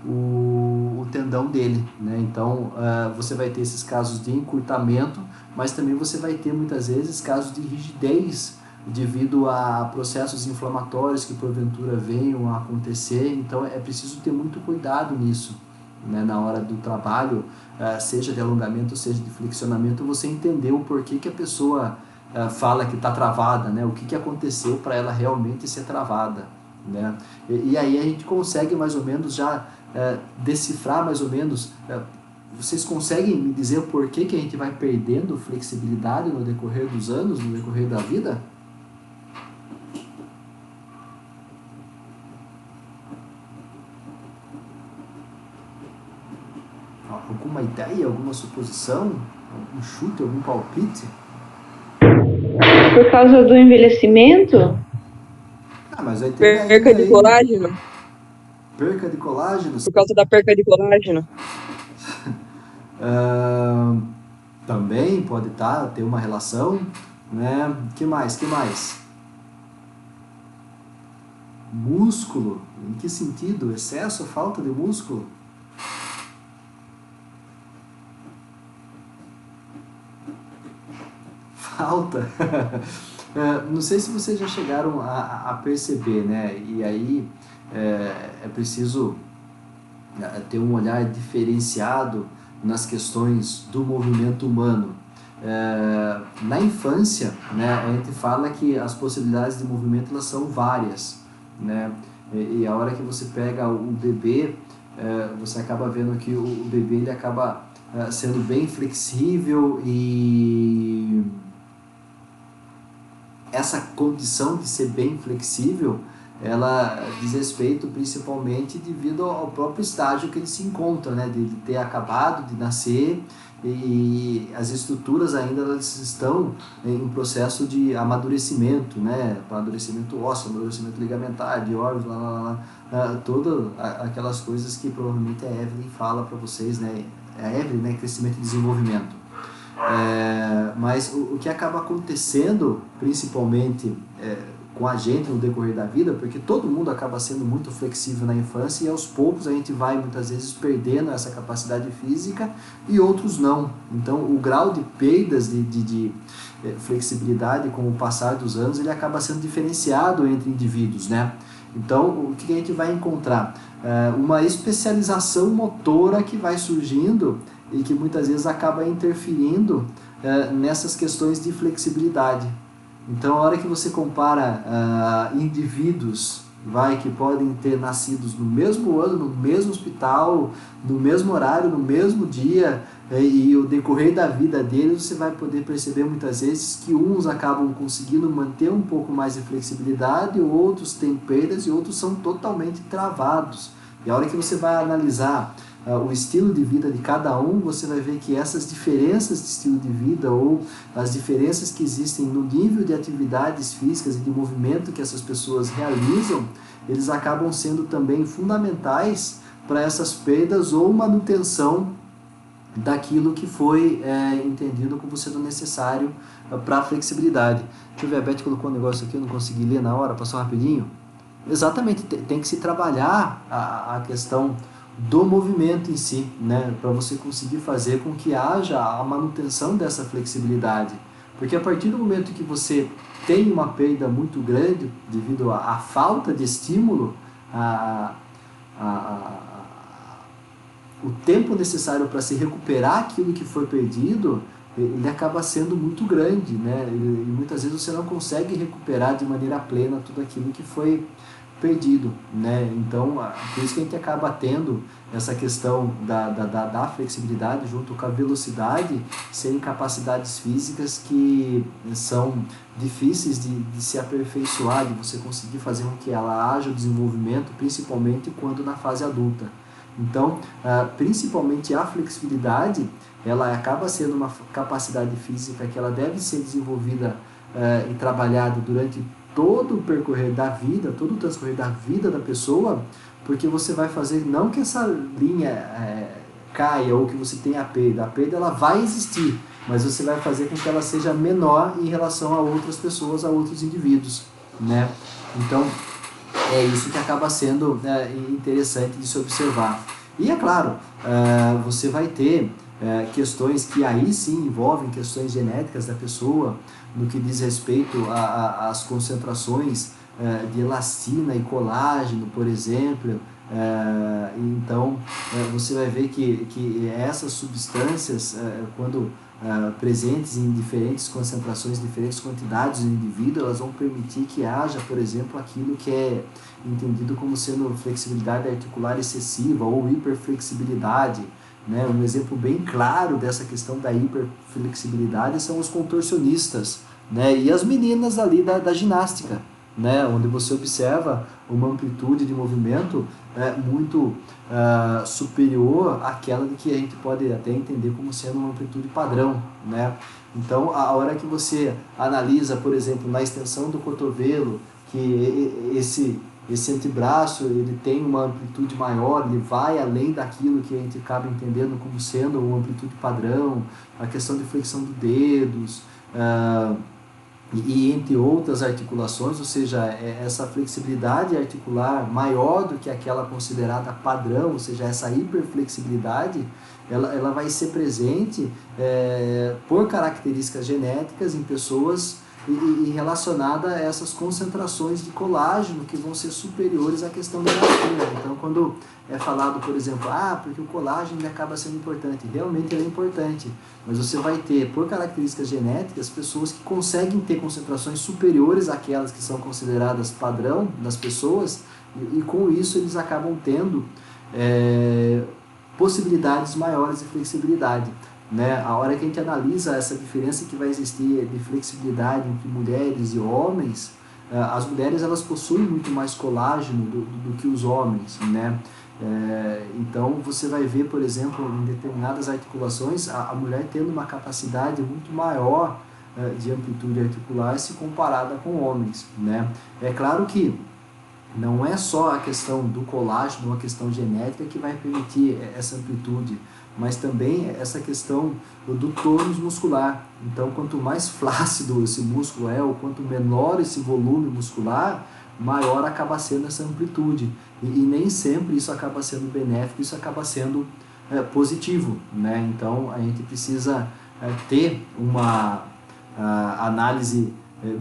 o tendão dele, né? Então, você vai ter esses casos de encurtamento, mas também você vai ter muitas vezes casos de rigidez devido a processos inflamatórios que porventura venham a acontecer. Então é preciso ter muito cuidado nisso, né? Na hora do trabalho, seja de alongamento, seja de flexionamento, você entender o porquê que a pessoa fala que está travada, né? O que aconteceu para ela realmente ser travada, né? E aí a gente consegue mais ou menos já decifrar mais ou menos. Vocês conseguem me dizer o porquê que a gente vai perdendo flexibilidade no decorrer dos anos, no decorrer da vida? Alguma ideia, alguma suposição, algum chute, algum palpite? Por causa do envelhecimento? Mas aí tem Perca de colágeno. Perca de colágeno? Por causa da perca de colágeno. Também pode ter uma relação, né? Que mais? Músculo, em que sentido? Excesso ou falta de músculo? alta. Não sei se vocês já chegaram a perceber, né? E aí é preciso ter um olhar diferenciado nas questões do movimento humano. Na infância, né, a gente fala que as possibilidades de movimento elas são várias, né? E a hora que você pega o bebê, você acaba vendo que o bebê ele acaba sendo bem flexível, e essa condição de ser bem flexível, ela diz respeito principalmente devido ao próprio estágio que ele se encontra, né? De ter acabado de nascer, e as estruturas ainda elas estão em processo de amadurecimento, né? Amadurecimento ósseo, amadurecimento ligamentar, de órgãos, todas aquelas coisas que provavelmente a Evelyn fala para vocês, né? A Evelyn, né? Crescimento e desenvolvimento. Mas o que acaba acontecendo, principalmente com a gente no decorrer da vida, porque todo mundo acaba sendo muito flexível na infância, e aos poucos a gente vai muitas vezes perdendo essa capacidade física e outros não. Então o grau de perdas de flexibilidade com o passar dos anos ele acaba sendo diferenciado entre indivíduos, né? Então o que a gente vai encontrar? Uma especialização motora que vai surgindo e que muitas vezes acaba interferindo nessas questões de flexibilidade. Então, a hora que você compara indivíduos que podem ter nascidos no mesmo ano, no mesmo hospital, no mesmo horário, no mesmo dia, e o decorrer da vida deles, você vai poder perceber muitas vezes que uns acabam conseguindo manter um pouco mais de flexibilidade, outros têm perdas e outros são totalmente travados. E a hora que você vai analisar o estilo de vida de cada um, você vai ver que essas diferenças de estilo de vida, ou as diferenças que existem no nível de atividades físicas e de movimento que essas pessoas realizam, eles acabam sendo também fundamentais para essas perdas ou manutenção daquilo que foi entendido como sendo necessário para a flexibilidade. Deixa eu ver, a Beth colocou um negócio aqui, eu não consegui ler na hora, passou rapidinho. Exatamente, tem que se trabalhar a questão do movimento em si, né, para você conseguir fazer com que haja a manutenção dessa flexibilidade, porque a partir do momento que você tem uma perda muito grande devido à falta de estímulo, o tempo necessário para se recuperar aquilo que foi perdido, ele acaba sendo muito grande, né, e muitas vezes você não consegue recuperar de maneira plena tudo aquilo que foi perdido, né? Então, por isso que a gente acaba tendo essa questão da flexibilidade junto com a velocidade, serem capacidades físicas que são difíceis de se aperfeiçoar, de você conseguir fazer com que ela haja o desenvolvimento, principalmente quando na fase adulta. Então, principalmente a flexibilidade, ela acaba sendo uma capacidade física que ela deve ser desenvolvida e trabalhada durante todo o percorrer da vida, todo o transcorrer da vida da pessoa, porque você vai fazer, não que essa linha caia ou que você tenha a perda ela vai existir, mas você vai fazer com que ela seja menor em relação a outras pessoas, a outros indivíduos, né? Então, é isso que acaba sendo interessante de se observar. E é claro, você vai ter questões que aí sim envolvem questões genéticas da pessoa, no que diz respeito às concentrações de elastina e colágeno, por exemplo. Então, você vai ver que essas substâncias, quando presentes em diferentes concentrações, diferentes quantidades no indivíduo, elas vão permitir que haja, por exemplo, aquilo que é entendido como sendo flexibilidade articular excessiva ou hiperflexibilidade, né? Um exemplo bem claro dessa questão da hiperflexibilidade são os contorcionistas, né? E as meninas ali da ginástica, né? Onde você observa uma amplitude de movimento muito superior àquela que a gente pode até entender como sendo uma amplitude padrão, né? Então, a hora que você analisa, por exemplo, na extensão do cotovelo, que esse antebraço ele tem uma amplitude maior, ele vai além daquilo que a gente acaba entendendo como sendo uma amplitude padrão, a questão de flexão dos dedos, e entre outras articulações, ou seja, essa flexibilidade articular maior do que aquela considerada padrão, ou seja, essa hiperflexibilidade, ela vai ser presente por características genéticas em pessoas e relacionada a essas concentrações de colágeno que vão ser superiores à questão da elastina. Então, quando é falado, por exemplo, porque o colágeno ele acaba sendo importante, realmente ele é importante, mas você vai ter, por características genéticas, pessoas que conseguem ter concentrações superiores àquelas que são consideradas padrão das pessoas, e com isso eles acabam tendo possibilidades maiores de flexibilidade. Né? A hora que a gente analisa essa diferença que vai existir de flexibilidade entre mulheres e homens, as mulheres elas possuem muito mais colágeno do que os homens, né? Então você vai ver, por exemplo, em determinadas articulações, a mulher tendo uma capacidade muito maior de amplitude articular se comparada com homens, né? É claro que não é só a questão do colágeno, a questão genética que vai permitir essa amplitude, mas também essa questão do tônus muscular. Então, quanto mais flácido esse músculo ou quanto menor esse volume muscular, maior acaba sendo essa amplitude. E nem sempre isso acaba sendo benéfico, isso acaba sendo positivo, né? Então, a gente precisa ter uma análise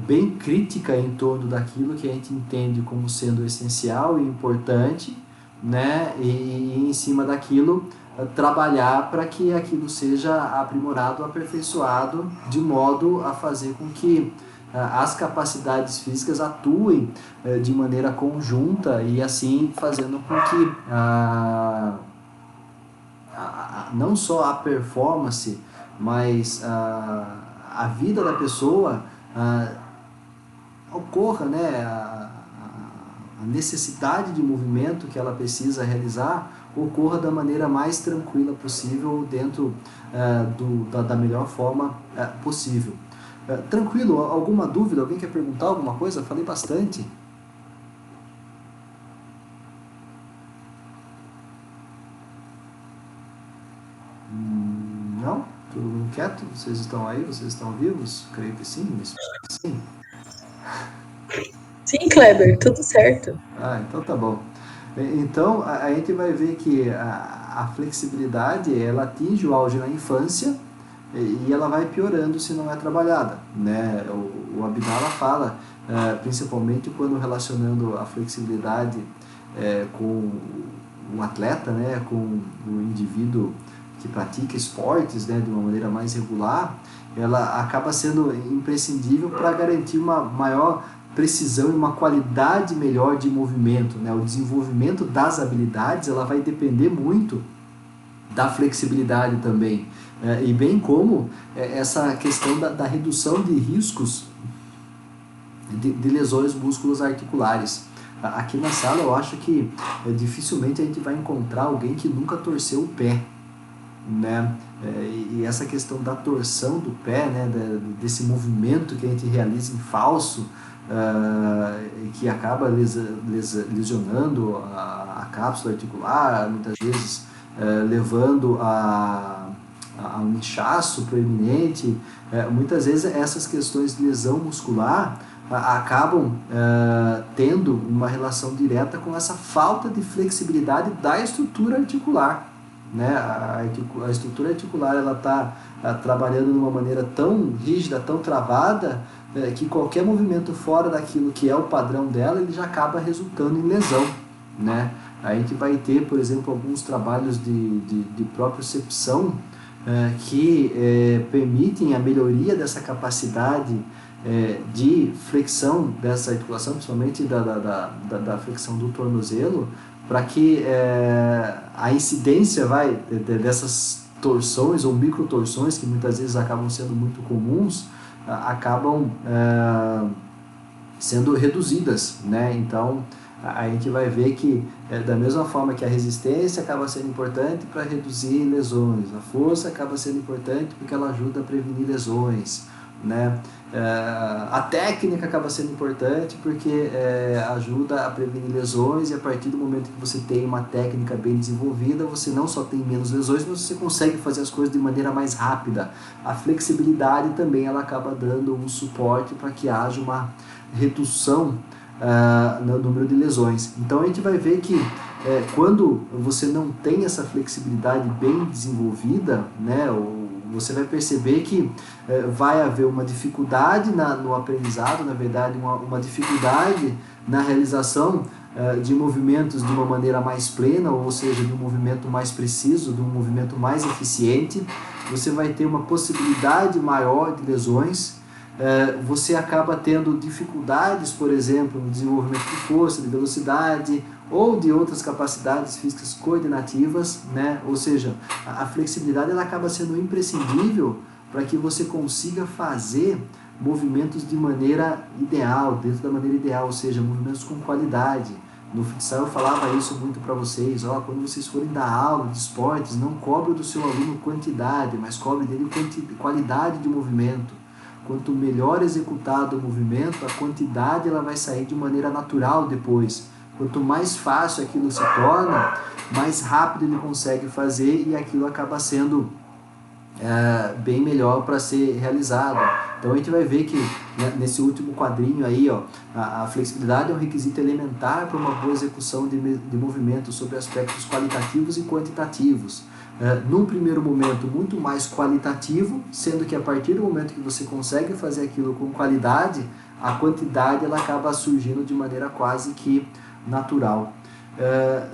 bem crítica em torno daquilo que a gente entende como sendo essencial e importante, né? E em cima daquilo trabalhar para que aquilo seja aprimorado, aperfeiçoado, de modo a fazer com que as capacidades físicas atuem de maneira conjunta e assim fazendo com que não só a performance, mas a vida da pessoa ocorra, né? A necessidade de movimento que ela precisa realizar ocorra da maneira mais tranquila possível, dentro da melhor forma possível. Tranquilo? Alguma dúvida? Alguém quer perguntar alguma coisa? Falei bastante. Não? Tudo muito quieto? Vocês estão aí? Vocês estão vivos? Creio que sim. Sim. Sim, Kleber, tudo certo. Então tá bom. Então, a gente vai ver que a flexibilidade, ela atinge o auge na infância e ela vai piorando se não é trabalhada, né? O Abdala fala, principalmente quando relacionando a flexibilidade com um atleta, né? Com o indivíduo que pratica esportes, né? De uma maneira mais regular, ela acaba sendo imprescindível para garantir uma maior precisão e uma qualidade melhor de movimento, né? O desenvolvimento das habilidades, ela vai depender muito da flexibilidade também, e bem como essa questão da redução de riscos de lesões musculoarticulares. Aqui na sala eu acho que dificilmente a gente vai encontrar alguém que nunca torceu o pé, né? E essa questão da torção do pé, né? Desse movimento que a gente realiza em falso, que acaba lesionando a cápsula articular, muitas vezes levando a um inchaço proeminente. Muitas vezes essas questões de lesão muscular acabam tendo uma relação direta com essa falta de flexibilidade da estrutura articular, né? A estrutura articular ela está trabalhando de uma maneira tão rígida, tão travada, que qualquer movimento fora daquilo que é o padrão dela, ele já acaba resultando em lesão, né? A gente vai ter, por exemplo, alguns trabalhos de propriocepção que permitem a melhoria dessa capacidade de flexão dessa articulação, principalmente da flexão do tornozelo, para que a incidência dessas torções ou microtorções, que muitas vezes acabam sendo muito comuns, acabam sendo reduzidas, né? Então a gente vai ver que da mesma forma que a resistência acaba sendo importante para reduzir lesões, a força acaba sendo importante porque ela ajuda a prevenir lesões, né? A técnica acaba sendo importante porque ajuda a prevenir lesões, e a partir do momento que você tem uma técnica bem desenvolvida, você não só tem menos lesões, mas você consegue fazer as coisas de maneira mais rápida. A flexibilidade também ela acaba dando um suporte para que haja uma redução no número de lesões. Então a gente vai ver que quando você não tem essa flexibilidade bem desenvolvida, né, você vai perceber que vai haver uma dificuldade no aprendizado, na verdade uma dificuldade na realização de movimentos de uma maneira mais plena, ou seja, de um movimento mais preciso, de um movimento mais eficiente. Você vai ter uma possibilidade maior de lesões. Você acaba tendo dificuldades, por exemplo, no desenvolvimento de força, de velocidade ou de outras capacidades físicas coordenativas, né? Ou seja, a flexibilidade ela acaba sendo imprescindível para que você consiga fazer movimentos de maneira ideal, dentro da maneira ideal, ou seja, movimentos com qualidade. No futsal eu falava isso muito para vocês, quando vocês forem dar aula de esportes, não cobre do seu aluno quantidade, mas cobre dele qualidade de movimento. Quanto melhor executado o movimento, a quantidade ela vai sair de maneira natural depois. Quanto mais fácil aquilo se torna, mais rápido ele consegue fazer, e aquilo acaba sendo bem melhor para ser realizado. Então a gente vai ver que nesse último quadrinho aí, a flexibilidade é um requisito elementar para uma boa execução de movimentos sobre aspectos qualitativos e quantitativos. Num primeiro momento muito mais qualitativo, sendo que a partir do momento que você consegue fazer aquilo com qualidade, a quantidade ela acaba surgindo de maneira quase que natural.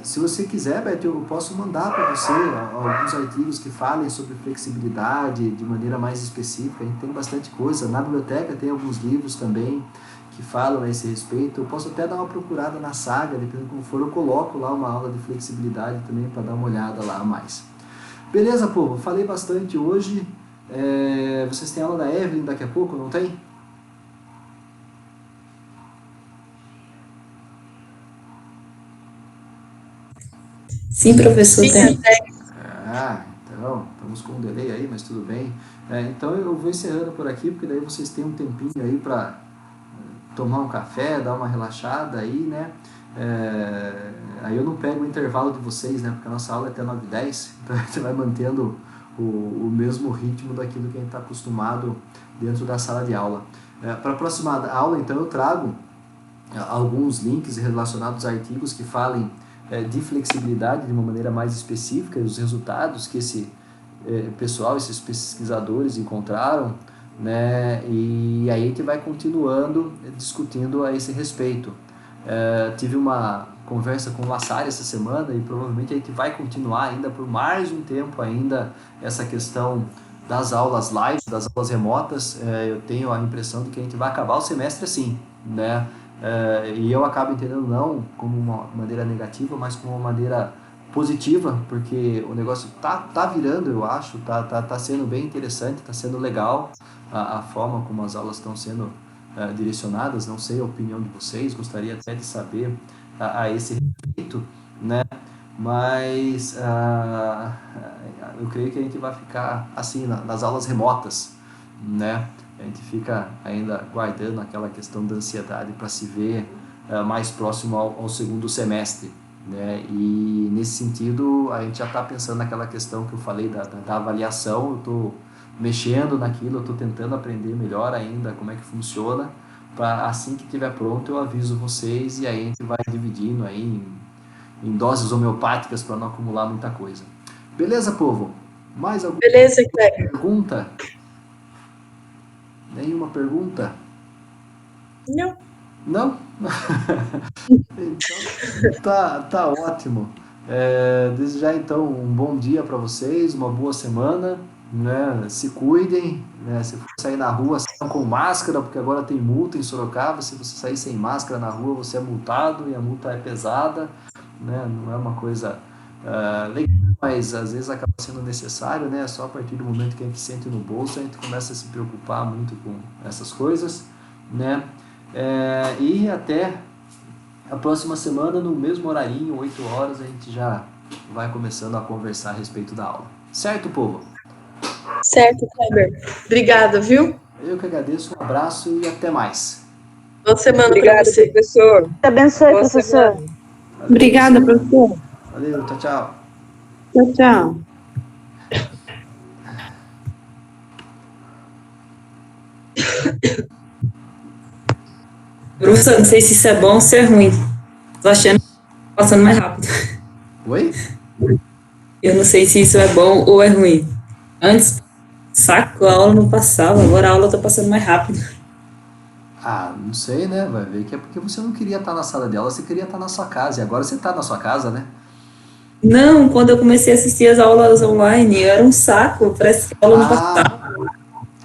Se você quiser, Beto, eu posso mandar para você alguns artigos que falem sobre flexibilidade de maneira mais específica. A gente tem bastante coisa. Na biblioteca tem alguns livros também que falam a esse respeito. Eu posso até dar uma procurada na saga, dependendo de como for, eu coloco lá uma aula de flexibilidade também para dar uma olhada lá a mais. Beleza, povo? Falei bastante hoje. Vocês têm aula da Evelyn daqui a pouco, não tem? Sim, professor, tem. Então, estamos com um delay aí, mas tudo bem. Então eu vou encerrando por aqui, porque daí vocês têm um tempinho aí para tomar um café, dar uma relaxada aí, né? Aí eu não pego o intervalo de vocês, né? Porque a nossa aula é até 9h10, então a gente vai mantendo o mesmo ritmo daquilo que a gente está acostumado dentro da sala de aula. Para a próxima aula, então, eu trago alguns links relacionados a artigos que falem de flexibilidade de uma maneira mais específica, e os resultados que esse pessoal, esses pesquisadores encontraram, né? E aí a gente vai continuando discutindo a esse respeito. Tive uma conversa com o Lassari essa semana, e provavelmente a gente vai continuar ainda por mais um tempo ainda essa questão das aulas live, das aulas remotas. Eu tenho a impressão de que a gente vai acabar o semestre assim, né? E eu acabo entendendo não como uma maneira negativa, mas como uma maneira positiva, porque o negócio tá virando, eu acho, tá sendo bem interessante, tá sendo legal a forma como as aulas estão sendo direcionadas. Não sei a opinião de vocês, gostaria até de saber a esse respeito, né? Mas eu creio que a gente vai ficar assim nas aulas remotas, né? A gente fica ainda guardando aquela questão da ansiedade para se ver mais próximo ao segundo semestre, né? E nesse sentido a gente já está pensando naquela questão que eu falei da avaliação. Eu estou mexendo naquilo, eu estou tentando aprender melhor ainda como é que funciona, para assim que estiver pronto eu aviso vocês, e aí a gente vai dividindo aí em doses homeopáticas para não acumular muita coisa. Beleza, povo? Mais alguma pergunta? Nenhuma pergunta? Não. Não? Então, tá ótimo. Desde já, então, um bom dia para vocês, uma boa semana, né? Se cuidem, né? Se for sair na rua, saiam com máscara, porque agora tem multa em Sorocaba. Se você sair sem máscara na rua, você é multado, e a multa é pesada, né? Não é uma coisa legal, mas às vezes acaba sendo necessário, né? Só a partir do momento que a gente sente no bolso, a gente começa a se preocupar muito com essas coisas, né? E até a próxima semana, no mesmo horarinho, 8 horas, a gente já vai começando a conversar a respeito da aula. Certo, povo? Certo, Kleber. Obrigada, viu? Eu que agradeço, um abraço e até mais. Boa semana para Obrigada, você. professor. Te abençoe, Boa professor. semana. Valeu, Obrigada, você. professor. Valeu, tchau, tchau. Tchau, tchau. Professor, não sei se isso é bom ou se é ruim. Tô achando que tá passando mais rápido. Oi? Eu não sei se isso é bom ou é ruim. Antes, saco, a aula não passava, agora a aula tá passando mais rápido. Ah, não sei, né? Vai ver que é porque você não queria estar na sala de aula, você queria estar na sua casa. E agora você está na sua casa, né? Não, quando eu comecei a assistir as aulas online, era um saco, parece que a aula não passava.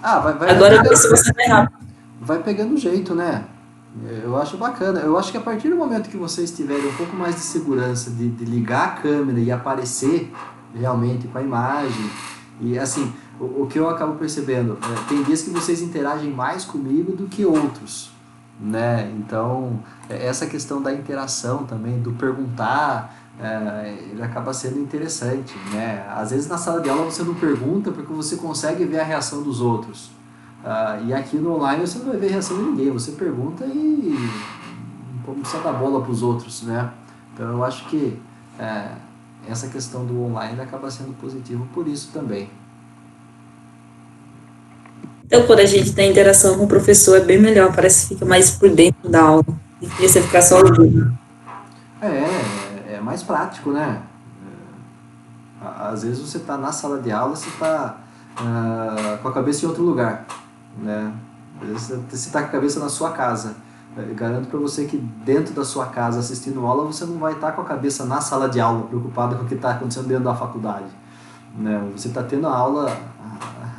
Vai Agora pegando, começou a passar mais rápido. vai pegando jeito, né? Eu acho bacana. Eu acho que a partir do momento que vocês tiverem um pouco mais de segurança de ligar a câmera e aparecer realmente com a imagem, e assim, o que eu acabo percebendo, tem dias que vocês interagem mais comigo do que outros, né? Então, essa questão da interação também, do perguntar, ele acaba sendo interessante, né? Às vezes na sala de aula você não pergunta porque você consegue ver a reação dos outros. E aqui no online você não vai ver a reação de ninguém, você pergunta e não precisa dar bola para os outros, né? Então eu acho que essa questão do online acaba sendo positivo por isso também. Então, quando a gente tem interação com o professor, é bem melhor, parece que fica mais por dentro da aula. E você ficar só ouvindo. É mais prático, né? Às vezes você está na sala de aula, você está com a cabeça em outro lugar, né? Às vezes você está com a cabeça na sua casa. Eu garanto para você que dentro da sua casa, assistindo aula, você não vai estar com a cabeça na sala de aula, preocupado com o que está acontecendo dentro da faculdade, né? Você está tendo a aula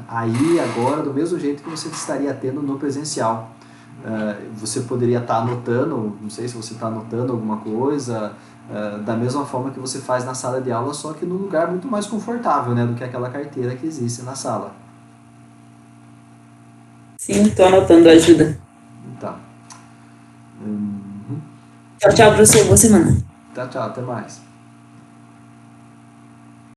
aí, agora, do mesmo jeito que você estaria tendo no presencial. Você poderia estar anotando, não sei se você está anotando alguma coisa, da mesma forma que você faz na sala de aula, só que num lugar muito mais confortável, né, do que aquela carteira que existe na sala. Sim, estou anotando, ajuda. Então. Tchau, tchau, professor. Boa semana. Tchau, até mais.